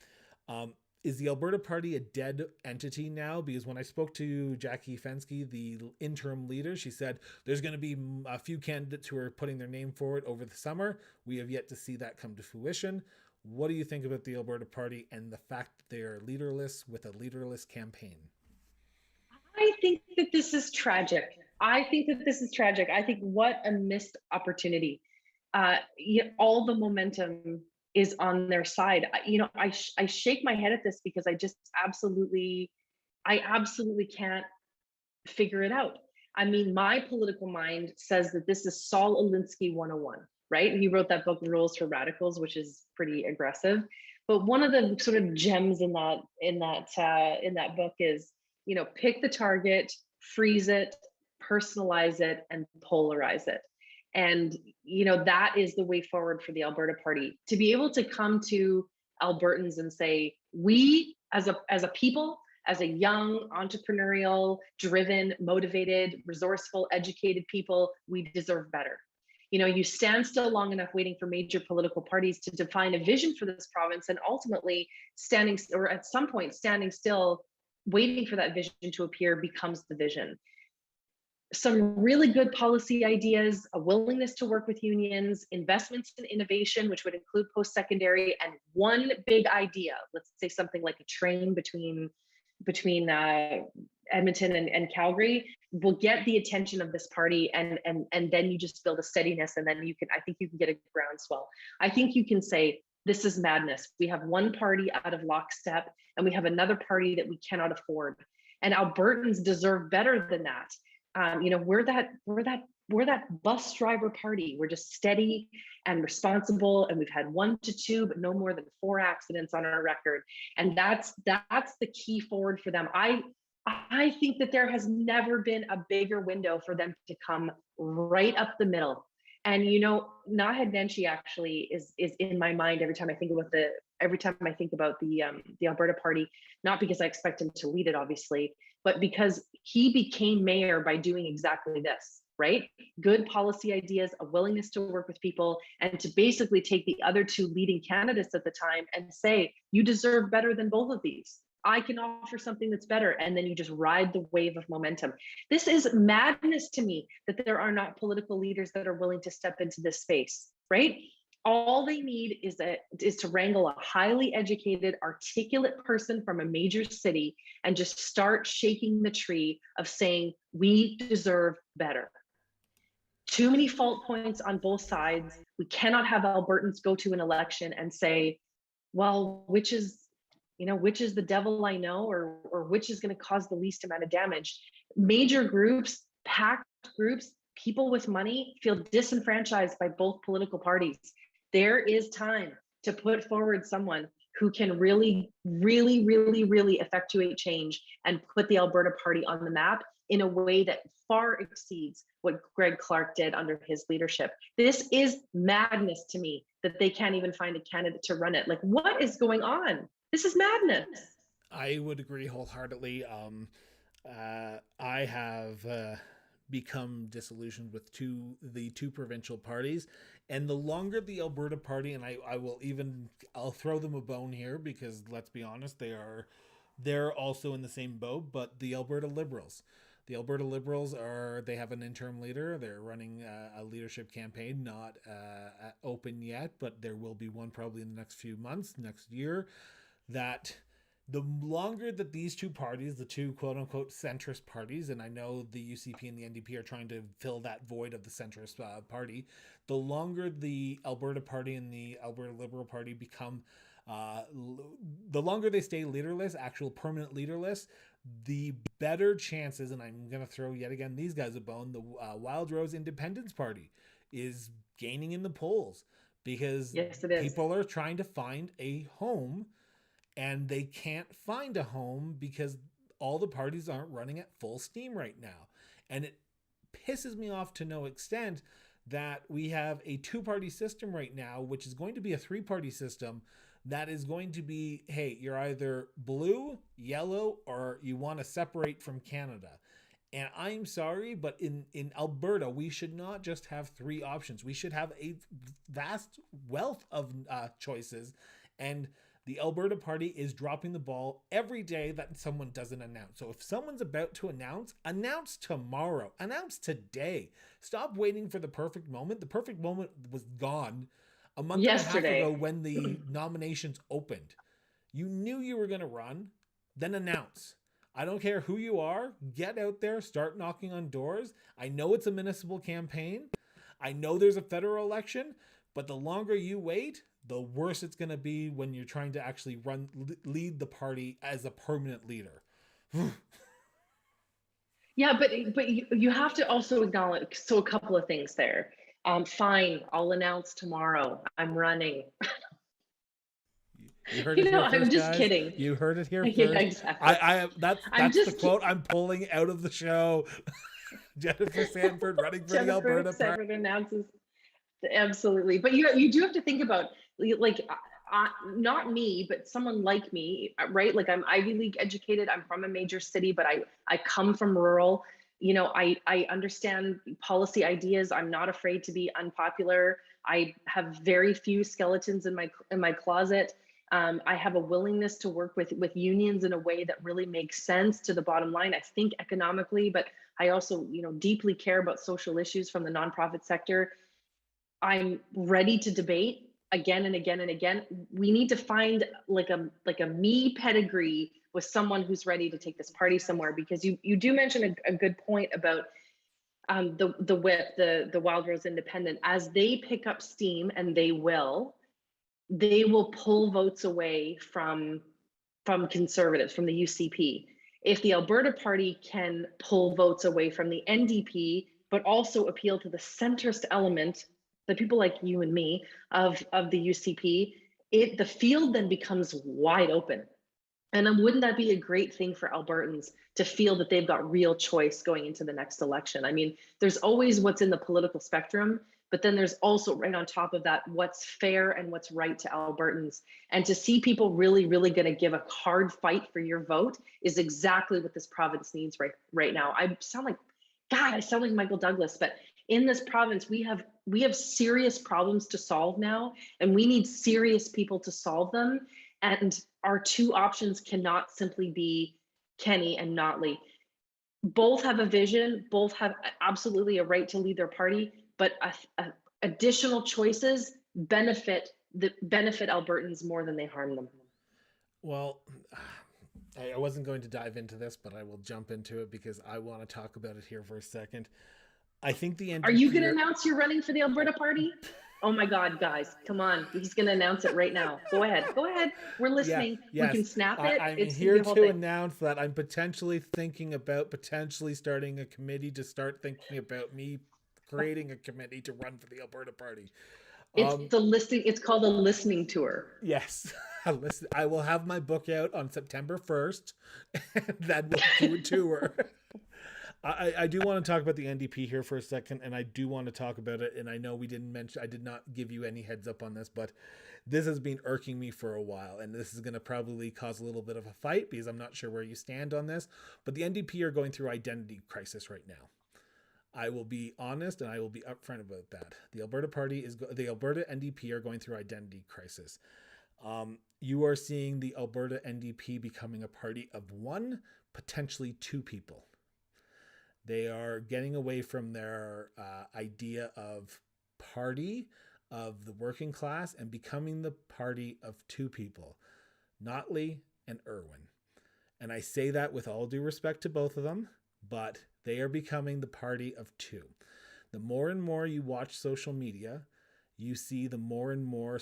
Is the Alberta Party a dead entity now? Because when I spoke to Jackie Fensky, the interim leader, she said there's going to be a few candidates who are putting their name forward over the summer. We have yet to see that come to fruition. What do you think about the Alberta Party and the fact that they are leaderless with a leaderless campaign? I think that this is tragic. I think what a missed opportunity. All the momentum is on their side. I shake my head at this because I absolutely can't figure it out. I mean, my political mind says that this is Saul Alinsky 101, right? He wrote that book, Rules for Radicals, which is pretty aggressive. But one of the sort of gems in that book is, pick the target, freeze it, personalize it, and polarize it. And, that is the way forward for the Alberta Party. To be able to come to Albertans and say, we as a people, as a young, entrepreneurial, driven, motivated, resourceful, educated people, we deserve better. You stand still long enough waiting for major political parties to define a vision for this province, and ultimately at some point standing still, waiting for that vision to appear becomes the vision. Some really good policy ideas, a willingness to work with unions, investments in innovation, which would include post-secondary, and one big idea, let's say something like a train between Edmonton and Calgary, will get the attention of this party, and then you just build a steadiness, and then I think you can get a groundswell. I think you can say, this is madness. We have one party out of lockstep, and we have another party that we cannot afford. And Albertans deserve better than that. We're that bus driver party. We're just steady and responsible, and we've had 1 to 2, but no more than 4 accidents on our record. And that's the key forward for them. I think that there has never been a bigger window for them to come right up the middle. And Naheed Nenshi actually is in my mind every time I think about the Alberta Party, not because I expect him to lead it, obviously, but because he became mayor by doing exactly this, right? Good policy ideas, a willingness to work with people, and to basically take the other 2 leading candidates at the time and say, you deserve better than both of these. I can offer something that's better. And then you just ride the wave of momentum. This is madness to me that there are not political leaders that are willing to step into this space, right? All they need is to wrangle a highly educated, articulate person from a major city and just start shaking the tree of saying, we deserve better. Too many fault points on both sides. We cannot have Albertans go to an election and say, well, which is the devil I know, or which is going to cause the least amount of damage. Major groups, packed groups, people with money feel disenfranchised by both political parties. There is time to put forward someone who can really, really, really, really effectuate change and put the Alberta Party on the map in a way that far exceeds what Greg Clark did under his leadership. This is madness to me that they can't even find a candidate to run it. Like, what is going on? This is madness. I would agree wholeheartedly. I have become disillusioned with the two provincial parties, and the longer the Alberta Party, and I'll throw them a bone here because let's be honest, they're also in the same boat, but the Alberta Liberals. The Alberta Liberals they have an interim leader. They're running a leadership campaign, not open yet, but there will be one probably in the next few months, next year. That the longer that these two parties, the two quote unquote centrist parties, and I know the UCP and the NDP are trying to fill that void of the centrist party, the longer the Alberta Party and the Alberta Liberal Party become, the longer they stay leaderless, actual permanent leaderless, the better chances, and I'm going to throw yet again these guys a bone, the Wild Rose Independence Party is gaining in the polls because people are trying to find a home. And they can't find a home because all the parties aren't running at full steam right now. And it pisses me off to no extent that we have a two-party system right now, which is going to be a three-party system that is going to be, hey, you're either blue, yellow, or you want to separate from Canada. And I'm sorry, but in Alberta, we should not just have three options. We should have a vast wealth of choices. And the Alberta Party is dropping the ball every day that someone doesn't announce. So if someone's about to announce tomorrow. Announce today. Stop waiting for the perfect moment. The perfect moment was gone a month yesterday and a half ago when the nominations opened. You knew you were going to run, then announce. I don't care who you are. Get out there, start knocking on doors. I know it's a municipal campaign. I know there's a federal election, but the longer you wait, the worse it's going to be when you're trying to actually lead the party as a permanent leader. Yeah, but you have to also acknowledge, so a couple of things there. Fine, I'll announce tomorrow. I'm running. You heard it here first, I'm just guys. Kidding. You heard it here first. Yeah, exactly. That's the quote I'm pulling out of the show. Jennifer Sanford running for the Alberta Party. Sanford announces. Absolutely. But you do have to think about, like, not me, but someone like me, right? Like, I'm Ivy League educated. I'm from a major city, but I come from rural. I understand policy ideas. I'm not afraid to be unpopular. I have very few skeletons in my closet. I have a willingness to work with unions in a way that really makes sense to the bottom line. I think economically, but I also, deeply care about social issues from the nonprofit sector. I'm ready to debate again and again and again. We need to find like a me pedigree with someone who's ready to take this party somewhere, because you do mention a good point about the whip, the Wild Rose Independent. As they pick up steam, and they will pull votes away from Conservatives, from the UCP. If the Alberta Party can pull votes away from the NDP, but also appeal to the centrist element, the people like you and me of the UCP, the field then becomes wide open. And then wouldn't that be a great thing for Albertans to feel that they've got real choice going into the next election? I mean, there's always what's in the political spectrum, but then there's also right on top of that, what's fair and what's right to Albertans. And to see people really, really going to give a hard fight for your vote is exactly what this province needs right now. I sound like Michael Douglas, but in this province, we have serious problems to solve now, and we need serious people to solve them. And our two options cannot simply be Kenney and Notley. Both have a vision, both have absolutely a right to lead their party, but additional choices benefit Albertans more than they harm them. Well, I wasn't going to dive into this, but I will jump into it because I want to talk about it here for a second. I think the NDP... Are you going to announce you're running for the Alberta Party? Oh my God, guys, come on. He's going to announce it right now. Go ahead. We're listening. Yes. We can snap it. I'm here to announce that I'm potentially thinking about starting a committee to start thinking about me creating a committee to run for the Alberta Party. It's called a listening tour. Yes. I will have my book out on September 1st, and then we'll do a tour. I do want to talk about the NDP here for a second, and I do want to talk about it. And I know I did not give you any heads up on this, but this has been irking me for a while, and this is going to probably cause a little bit of a fight because I'm not sure where you stand on this. But the NDP are going through identity crisis right now. I will be honest, and I will be upfront about that. The Alberta NDP are going through identity crisis. You are seeing the Alberta NDP becoming a party of one, potentially two people. They are getting away from their idea of party of the working class and becoming the party of two people, Notley and Irwin. And I say that with all due respect to both of them, but they are becoming the party of two. The more and more you watch social media, you see the more and more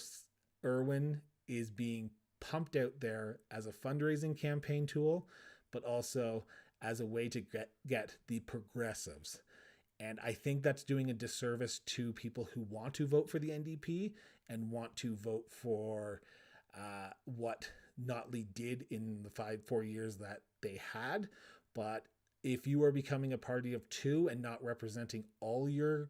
Irwin is being pumped out there as a fundraising campaign tool, but also as a way to get the progressives. And I think that's doing a disservice to people who want to vote for the NDP and want to vote for what Notley did in the 4 years that they had. But if you are becoming a party of two and not representing all your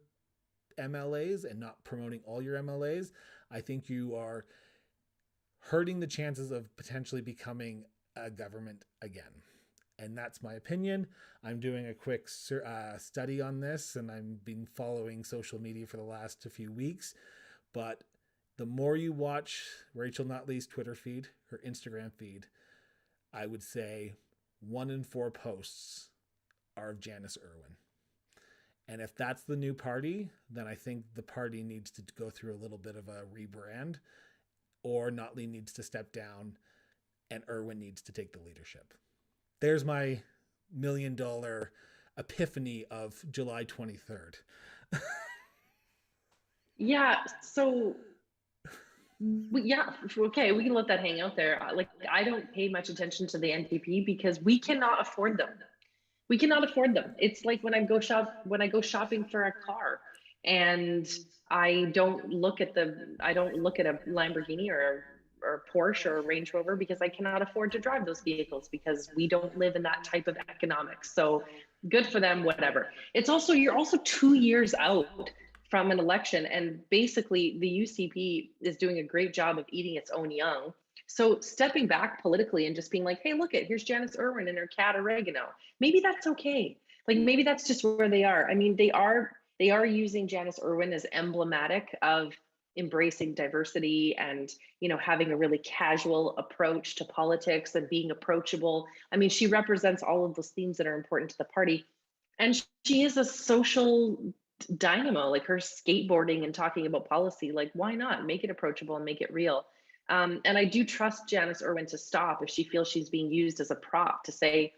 MLAs and not promoting all your MLAs, I think you are hurting the chances of potentially becoming a government again. And that's my opinion. I'm doing a quick study on this, and I've been following social media for the last few weeks. But the more you watch Rachel Notley's Twitter feed, her Instagram feed, I would say 1 in 4 posts are of Janice Irwin. And if that's the new party, then I think the party needs to go through a little bit of a rebrand, or Notley needs to step down and Irwin needs to take the leadership. There's my $1 million epiphany of July 23rd. Yeah. So, yeah. Okay. We can let that hang out there. Like, I don't pay much attention to the NDP because we cannot afford them. We cannot afford them. It's like when I go shopping for a car, and I don't look at a Lamborghini or a Porsche or a Range Rover because I cannot afford to drive those vehicles because we don't live in that type of economics. So good for them, whatever. It's also, you're also 2 years out from an election, and basically the UCP is doing a great job of eating its own young. So stepping back politically and just being like, hey, look, here's Janice Irwin and her cat oregano. Maybe that's okay. Like, maybe that's just where they are. I mean, they are using Janice Irwin as emblematic of embracing diversity and, having a really casual approach to politics and being approachable. I mean, she represents all of those themes that are important to the party. And she is a social dynamo, like her skateboarding and talking about policy. Like, why not make it approachable and make it real? And I do trust Janice Irwin to stop if she feels she's being used as a prop to say,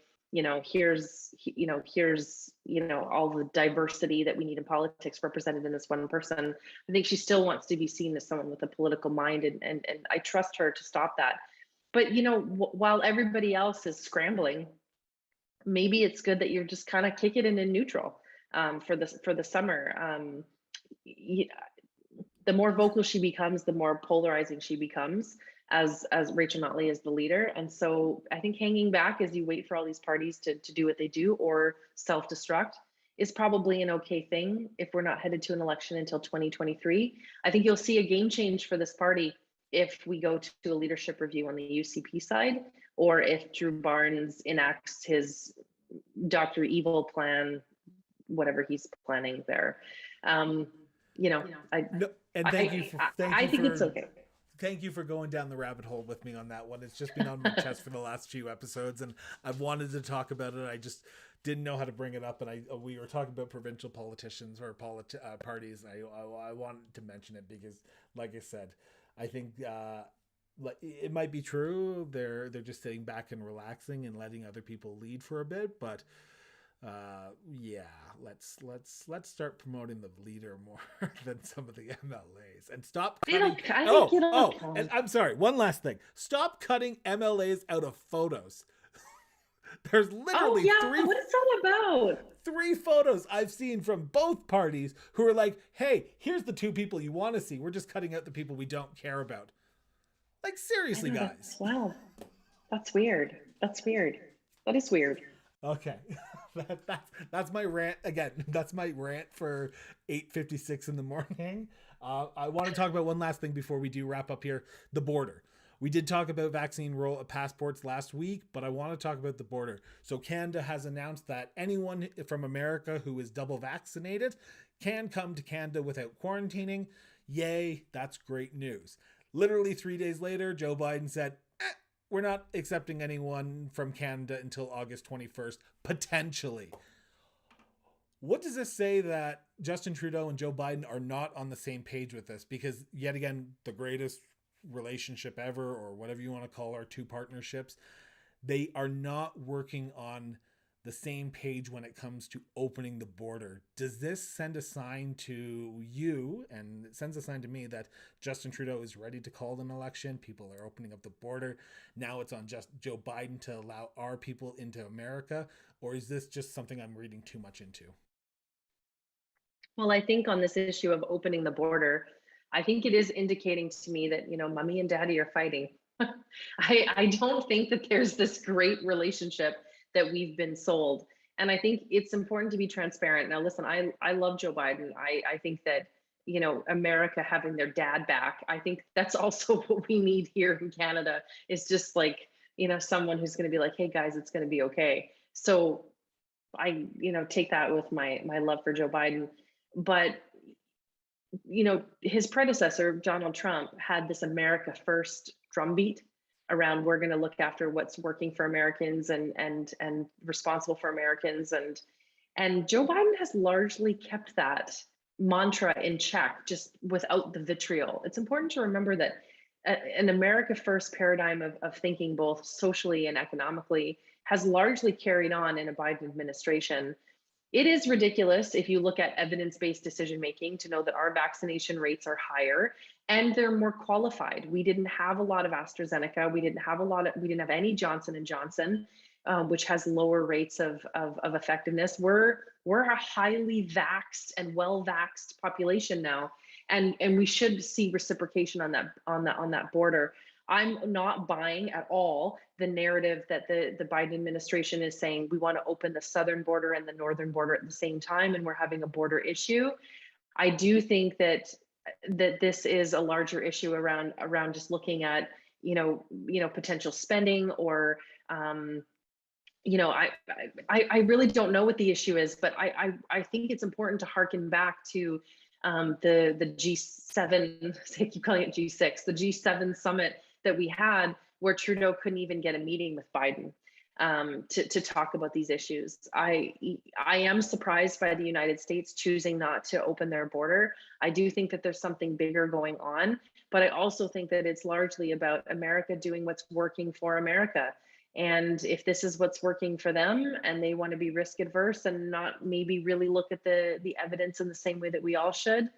here's all the diversity that we need in politics represented in this one person. I think she still wants to be seen as someone with a political mind, and I trust her to stop that. But while everybody else is scrambling, maybe it's good that you're just kind of kick it in neutral for the summer. The more vocal she becomes, the more polarizing she becomes as Rachel Notley is the leader. And so I think hanging back as you wait for all these parties to do what they do or self-destruct is probably an okay thing if we're not headed to an election until 2023. I think you'll see a game change for this party if we go to a leadership review on the UCP side, or if Drew Barnes enacts his Dr. Evil plan, whatever he's planning there. I think it's okay. Thank you for going down the rabbit hole with me on that one. It's just been on my chest for the last few episodes, and I've wanted to talk about it. I just didn't know how to bring it up, and we were talking about provincial politicians or parties, and I wanted to mention it because, like I said, I think it might be true. They're just sitting back and relaxing and letting other people lead for a bit, but let's start promoting the leader more than some of the MLAs, and stop cutting. And I'm sorry, one last thing. Stop cutting MLAs out of photos. There's literally what is that about? 3 photos I've seen from both parties who are like, hey, here's the 2 people you want to see. We're just cutting out the people we don't care about. Like, seriously, guys. Wow. That's weird. That is weird. Okay. That's my rant again. That's my rant for 8:56 in the morning. I want to talk about one last thing before we do wrap up here. The border. We did talk about vaccine passports last week, but I want to talk about the border. So Canada has announced that anyone from America who is double vaccinated can come to Canada without quarantining. Yay, that's great news. Literally 3 days later, Joe Biden said, we're not accepting anyone from Canada until August 21st, potentially. What does this say that Justin Trudeau and Joe Biden are not on the same page with this? Because yet again, the greatest relationship ever, or whatever you want to call our 2 partnerships, they are not working on the same page when it comes to opening the border. Does this send a sign to you, and it sends a sign to me, that Justin Trudeau is ready to call an election? People are opening up the border. Now it's on just Joe Biden to allow our people into America, or is this just something I'm reading too much into? Well, I think on this issue of opening the border, I think it is indicating to me that, mommy and daddy are fighting. I don't think that there's this great relationship that we've been sold. And I think it's important to be transparent. Now, listen, I love Joe Biden. I think that, America having their dad back, I think that's also what we need here in Canada is just like, someone who's going to be like, hey guys, it's going to be okay. So I, take that with my love for Joe Biden. But his predecessor, Donald Trump, had this America First drumbeat around we're going to look after what's working for Americans and responsible for Americans, and Joe Biden has largely kept that mantra in check, just without the vitriol. It's important to remember that an America First paradigm of thinking, both socially and economically, has largely carried on in a Biden administration. It is ridiculous if you look at evidence-based decision making to know that our vaccination rates are higher and they're more qualified. We didn't have a lot of AstraZeneca. We didn't have any Johnson and Johnson, which has lower rates of effectiveness. We're a highly vaxxed and well-vaxxed population now, and we should see reciprocation on that border. I'm not buying at all the narrative that the Biden administration is saying we want to open the southern border and the northern border at the same time, and we're having a border issue. I do think that this is a larger issue around just looking at potential spending or I really don't know what the issue is, but I think it's important to harken back to the G7, I keep calling it G6, the G7 summit that we had, where Trudeau couldn't even get a meeting with Biden to talk about these issues. I am surprised by the United States choosing not to open their border. I do think that there's something bigger going on, but I also think that it's largely about America doing what's working for America. And if this is what's working for them and they want to be risk adverse and not maybe really look at the evidence in the same way that we all should,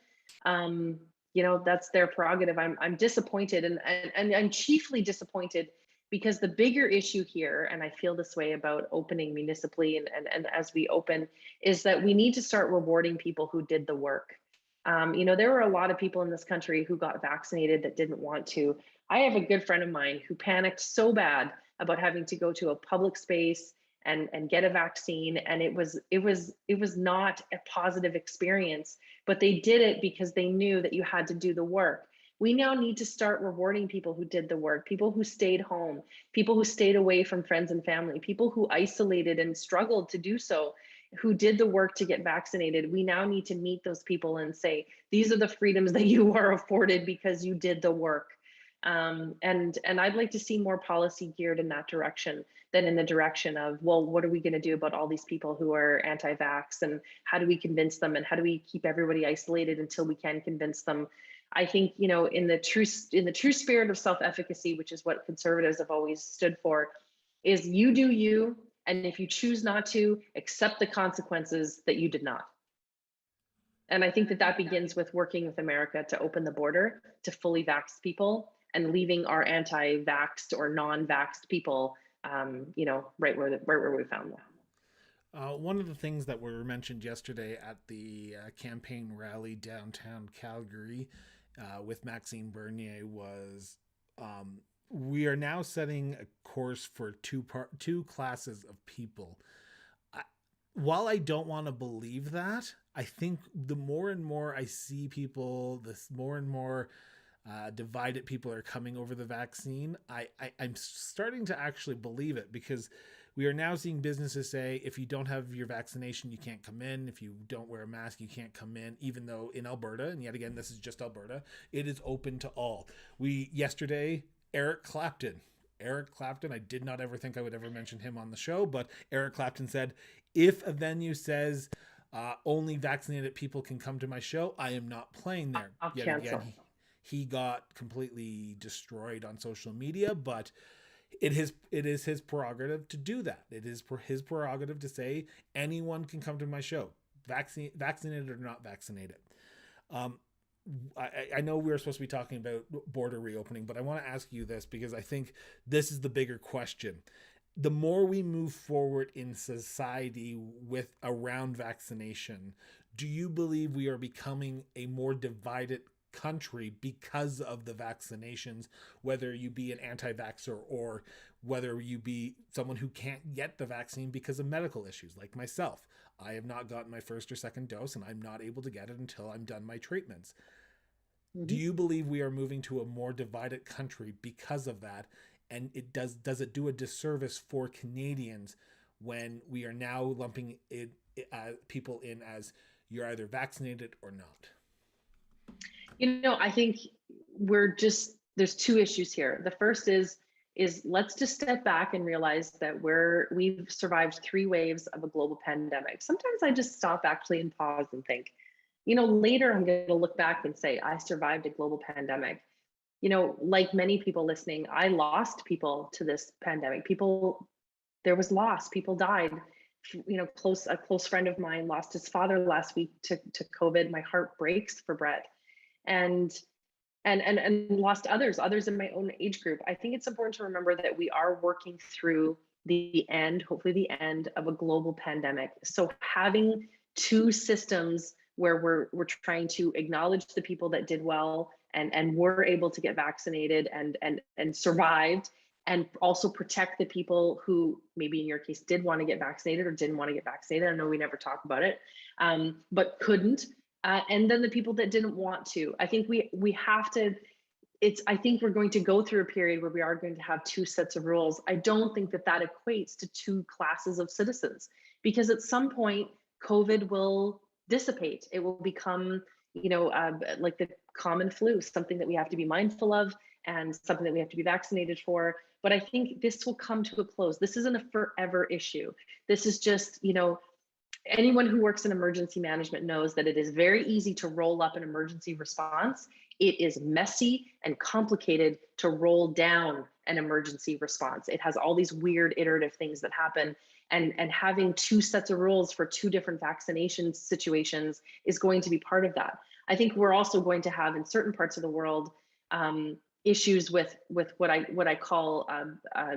that's their prerogative. I'm disappointed, and I'm chiefly disappointed because the bigger issue here, and I feel this way about opening municipally and as we open, is that we need to start rewarding people who did the work. There were a lot of people in this country who got vaccinated that didn't want to. I have a good friend of mine who panicked so bad about having to go to a public space and get a vaccine, and it was not a positive experience, but they did it because they knew that you had to do the work. We now need to start rewarding people who did the work, people who stayed home, people who stayed away from friends and family, people who isolated and struggled to do so, who did the work to get vaccinated. We now need to meet those people and say, these are the freedoms that you are afforded because you did the work. And I'd like to see more policy geared in that direction than in the direction of, well, what are we going to do about all these people who are anti-vax, and how do we convince them, and how do we keep everybody isolated until we can convince them? I think, in the true spirit of self-efficacy, which is what conservatives have always stood for, is you do you, and if you choose not to, accept the consequences that you did not. And I think that begins with working with America to open the border to fully vaxxed people and leaving our anti-vaxxed or non-vaxxed people, right where we found them. One of the things that were mentioned yesterday at the campaign rally downtown Calgary with Maxime Bernier was we are now setting a course for two classes of people. While I don't want to believe that, I think the more and more I see people, this more and more divided people are coming over the vaccine, I'm starting to actually believe it, because we are now seeing businesses say, if you don't have your vaccination, you can't come in. If you don't wear a mask, you can't come in, even though in Alberta, and yet again, this is just Alberta, it is open to all. Yesterday, Eric Clapton, I did not ever think I would ever mention him on the show, but Eric Clapton said, if a venue says only vaccinated people can come to my show, I am not playing there. I'll yet cancel. Again, he got completely destroyed on social media, but it is his prerogative to do that. It is his prerogative to say anyone can come to my show, vaccinated or not vaccinated. I know we were supposed to be talking about border reopening, but I want to ask you this, because I think this is the bigger question. The more we move forward in society around vaccination, do you believe we are becoming a more divided country because of the vaccinations, whether you be an anti-vaxxer or whether you be someone who can't get the vaccine because of medical issues, like myself. I have not gotten my first or second dose, and I'm not able to get it until I'm done my treatments. Do you believe we are moving to a more divided country because of that? And does it do a disservice for Canadians when we are now lumping people in as you're either vaccinated or not? I think there's two issues here. The first is let's just step back and realize that we've survived 3 waves of a global pandemic. Sometimes I just stop actually and pause and think, later I'm going to look back and say, I survived a global pandemic. Like many people listening, I lost people to this pandemic. There was loss, people died. A close friend of mine lost his father last week to COVID. My heart breaks for Brett. And lost others in my own age group. I think it's important to remember that we are working through hopefully the end of a global pandemic. So having 2 systems where we're trying to acknowledge the people that did well and were able to get vaccinated and survived, and also protect the people who maybe in your case did want to get vaccinated or didn't want to get vaccinated. I know we never talk about it, but couldn't. And then the people that didn't want to. I think we have to, I think we're going to go through a period where we are going to have 2 sets of rules. I don't think that equates to 2 classes of citizens, because at some point COVID will dissipate. It will become, like the common flu, something that we have to be mindful of and something that we have to be vaccinated for. But I think this will come to a close. This isn't a forever issue. This is just, anyone who works in emergency management knows that it is very easy to roll up an emergency response. It is messy and complicated to roll down an emergency response. It has all these weird iterative things that happen. And having 2 sets of rules for 2 different vaccination situations is going to be part of that. I think we're also going to have in certain parts of the world issues with what I call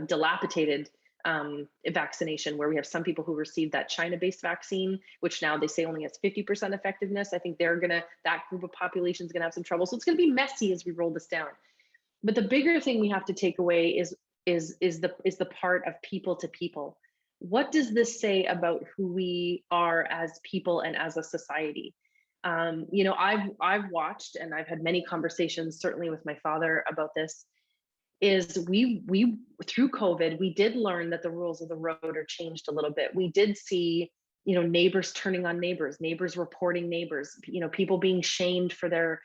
dilapidated vaccination, where we have some people who received that China-based vaccine, which now they say only has 50% effectiveness. I think that group of population is gonna have some trouble. So it's gonna be messy as we roll this down. But the bigger thing we have to take away is the part of people to people. What does this say about who we are as people and as a society? I've watched, and I've had many conversations, certainly with my father, about this. Is we through COVID, we did learn that the rules of the road are changed a little bit. We did see, neighbors turning on neighbors reporting neighbors, people being shamed for their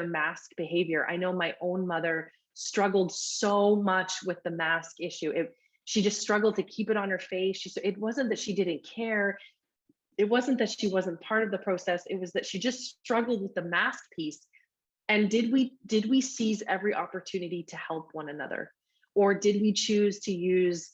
mask behavior. I know my own mother struggled so much with the mask issue. She just struggled to keep it on her face. It wasn't that she didn't care. It wasn't that she wasn't part of the process. It was that she just struggled with the mask piece. And did we seize every opportunity to help one another? Or did we choose to use,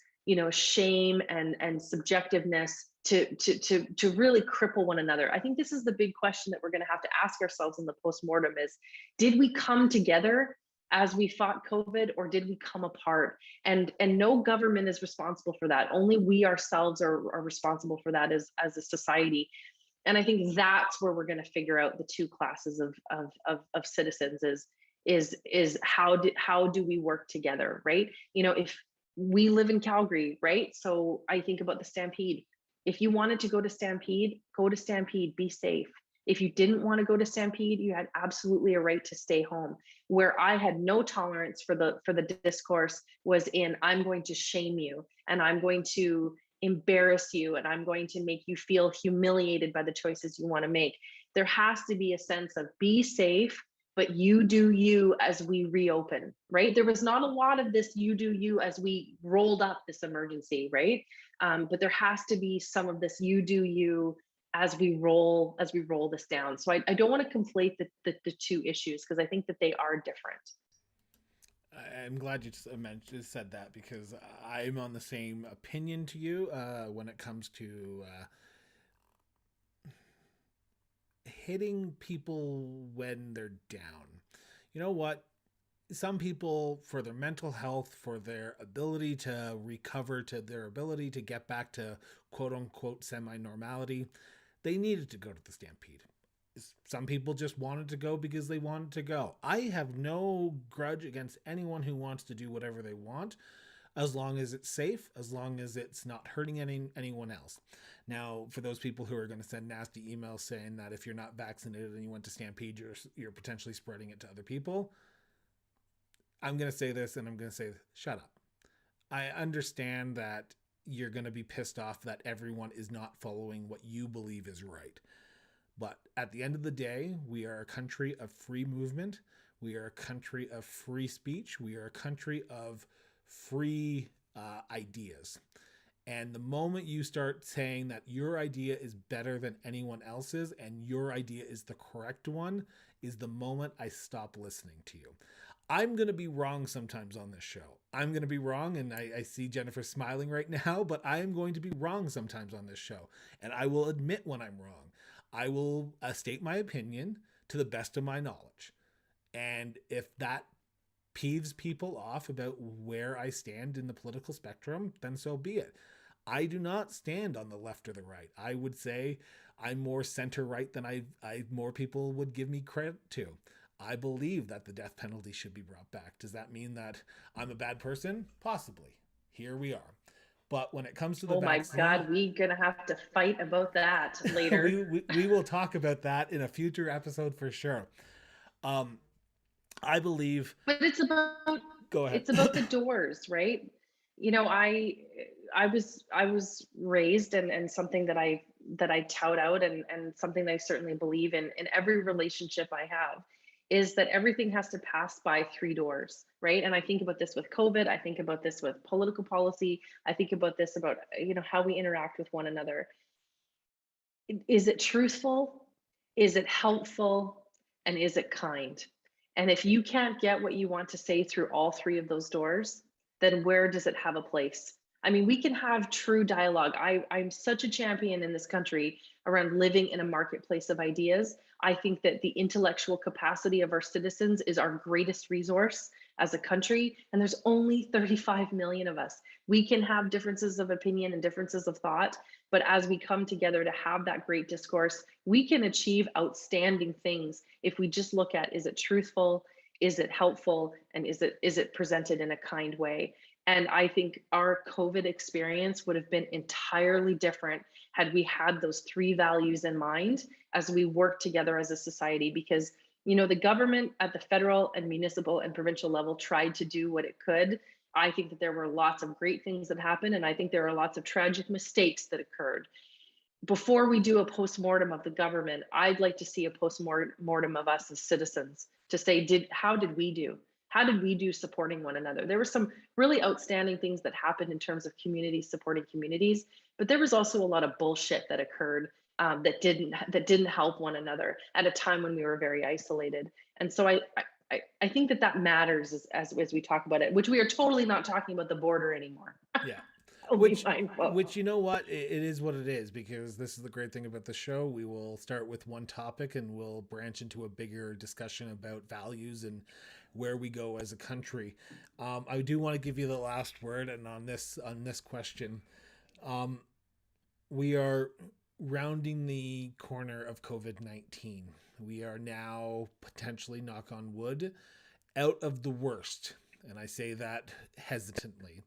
shame and subjectiveness to really cripple one another? I think this is the big question that we're going to have to ask ourselves in the postmortem is, did we come together as we fought COVID, or did we come apart? And no government is responsible for that. Only we ourselves are responsible for that as a society. And I think that's where we're going to figure out the 2 classes of citizens is how do we work together, right? If we live in Calgary, right? So I think about the Stampede. If you wanted to go to Stampede, be safe. If you didn't want to go to Stampede, you had absolutely a right to stay home. Where I had no tolerance for the discourse was in, I'm going to shame you and I'm going to embarrass you and I'm going to make you feel humiliated by the choices you want to make. There has to be a sense of be safe, but you do you as we reopen, right? There was not a lot of this you do you as we rolled up this emergency, right? But there has to be some of this you do you as we roll this down. So I don't want to conflate the 2 issues, because I think that they are different. I'm glad you said that, because I'm on the same opinion to you when it comes to hitting people when they're down. You know what? Some people, for their mental health, for their ability to recover, to their ability to get back to quote unquote semi-normality, they needed to go to the Stampede. Some people just wanted to go because they wanted to go. I have no grudge against anyone who wants to do whatever they want, as long as it's safe, as long as it's not hurting anyone else. Now, for those people who are going to send nasty emails saying that if you're not vaccinated and you went to Stampede, you're potentially spreading it to other people, I'm going to say this, and I'm going to say, shut up. I understand that you're going to be pissed off that everyone is not following what you believe is right. But at the end of the day, we are a country of free movement. We are a country of free speech. We are a country of free ideas. And the moment you start saying that your idea is better than anyone else's and your idea is the correct one, is the moment I stop listening to you. I'm going to be wrong sometimes on this show. I'm going to be wrong, and I see Jennifer smiling right now, but I am going to be wrong sometimes on this show. And I will admit when I'm wrong. I will state my opinion to the best of my knowledge. And if that peeves people off about where I stand in the political spectrum, then so be it. I do not stand on the left or the right. I would say I'm more center right than I more people would give me credit to. I believe that the death penalty should be brought back. Does that mean that I'm a bad person? Possibly. Here we are. But when it comes to the vaccine, my God, we're going to have to fight about that later. we will talk about that in a future episode for sure. I believe. But it's about. Go ahead. It's about the doors, right? You know, I was raised and something that I tout out and something that I certainly believe in every relationship I have is that everything has to pass by 3 doors, right? And I think about this with COVID. I think about this with political policy. I think about this about, you know, how we interact with one another. Is it truthful? Is it helpful? And is it kind? And if you can't get what you want to say through all 3 of those doors, then where does it have a place? I mean, we can have true dialogue. I'm such a champion in this country around living in a marketplace of ideas. I think that the intellectual capacity of our citizens is our greatest resource as a country, and there's only 35 million of us. We can have differences of opinion and differences of thought, but as we come together to have that great discourse, we can achieve outstanding things if we just look at, is it truthful, is it helpful, and is it presented in a kind way? And I think our COVID experience would have been entirely different had we had those 3 values in mind as we work together as a society. Because, you know, the government at the federal and municipal and provincial level tried to do what it could. I think that there were lots of great things that happened, and I think there are lots of tragic mistakes that occurred. Before we do a postmortem of the government, I'd like to see a postmortem of us as citizens to say, how did we do? How did we do supporting one another? There were some really outstanding things that happened in terms of communities supporting communities, but there was also a lot of bullshit that occurred that didn't help one another at a time when we were very isolated. And so I think that matters as we talk about it, which we are totally not talking about the border anymore. Yeah. Which, you know what, it is what it is, because this is the great thing about the show. We will start with one topic and we'll branch into a bigger discussion about values and where we go as a country. I do want to give you the last word, and on this question, we are rounding the corner of COVID-19. We are now potentially, knock on wood, out of the worst, and I say that hesitantly.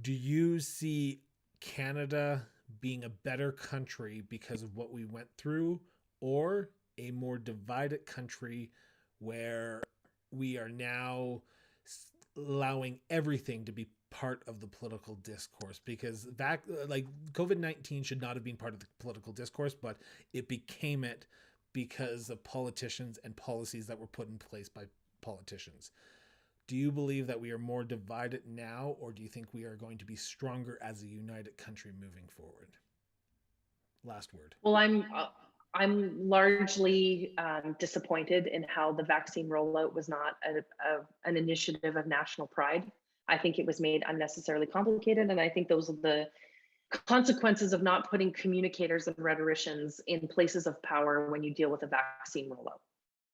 Do you see Canada being a better country because of what we went through, or a more divided country where we are now allowing everything to be part of the political discourse? Because COVID-19 should not have been part of the political discourse, but it became it because of politicians and policies that were put in place by politicians. Do you believe that we are more divided now, or do you think we are going to be stronger as a united country moving forward? Last word. Well, I'm largely disappointed in how the vaccine rollout was not an initiative of national pride. I think it was made unnecessarily complicated, and I think those are the consequences of not putting communicators and rhetoricians in places of power when you deal with a vaccine rollout.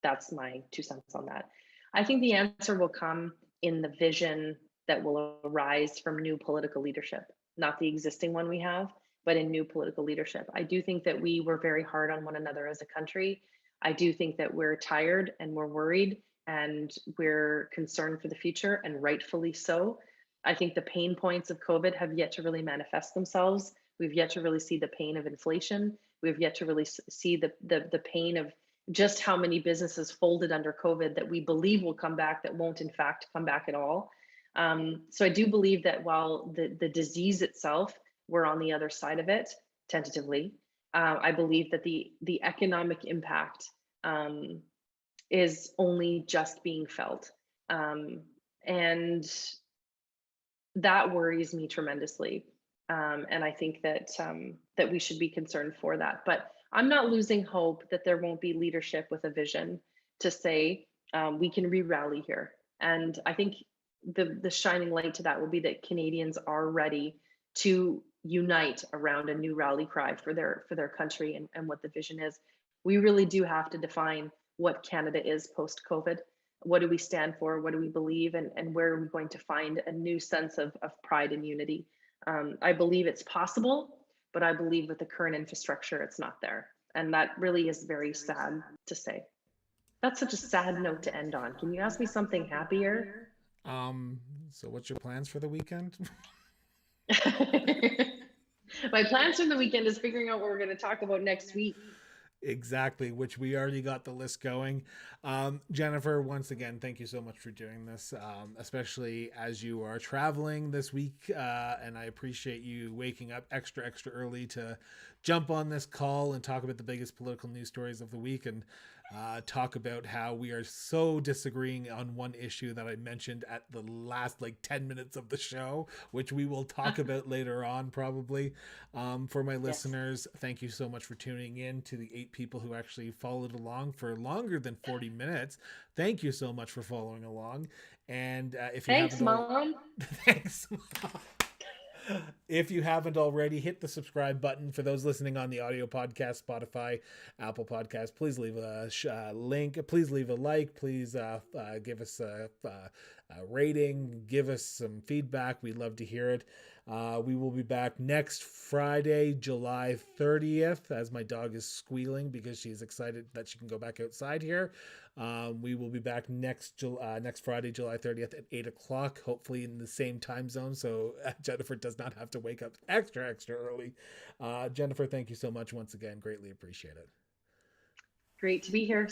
That's my 2 cents on that. I think the answer will come in the vision that will arise from new political leadership, not the existing one we have. but in new political leadership. I do think that we were very hard on one another as a country. I do think that we're tired and we're worried and we're concerned for the future, and rightfully so. I think the pain points of COVID have yet to really manifest themselves. We've yet to really see the pain of inflation. We've yet to really see the pain of just how many businesses folded under COVID that we believe will come back that won't in fact come back at all. So I do believe that while the disease itself, we're on the other side of it tentatively. I believe that the economic impact is only just being felt. And that worries me tremendously. And I think that that we should be concerned for that. But I'm not losing hope that there won't be leadership with a vision to say we can re-rally here. And I think the shining light to that will be that Canadians are ready to unite around a new rally cry for their country and what the vision is. We really do have to define what Canada is post-COVID. What do we stand for? What do we believe? And where are we going to find a new sense of pride and unity? I believe it's possible, but I believe with the current infrastructure, it's not there. And that really is very sad to say. That's such a sad note to end on. Can you ask me something happier? So what's your plans for the weekend? My plans for the weekend is figuring out what we're going to talk about next week. Exactly, which we already got the list going. Jennifer, once again, thank you so much for doing this, especially as you are traveling this week. And I appreciate you waking up extra early to jump on this call and talk about the biggest political news stories of the week, and talk about how we are so disagreeing on one issue that I mentioned at the last 10 minutes of the show, which we will talk about later on probably. For my listeners, thank you so much for tuning in. To the 8 people who actually followed along for longer than 40 minutes, thank you so much for following along. And if you Thanks, Mom. Thanks, Mom. If you haven't already, hit the subscribe button. For those listening on the audio podcast, Spotify, Apple Podcasts, please leave a link. Please leave a like. Please give us a rating. Give us some feedback. We'd love to hear it. We will be back next Friday, July 30th, as my dog is squealing because she's excited that she can go back outside here. We will be back next Friday, July 30th at 8 o'clock, hopefully in the same time zone, so Jennifer does not have to wake up extra early. Jennifer, thank you so much once again. Greatly appreciate it. Great to be here.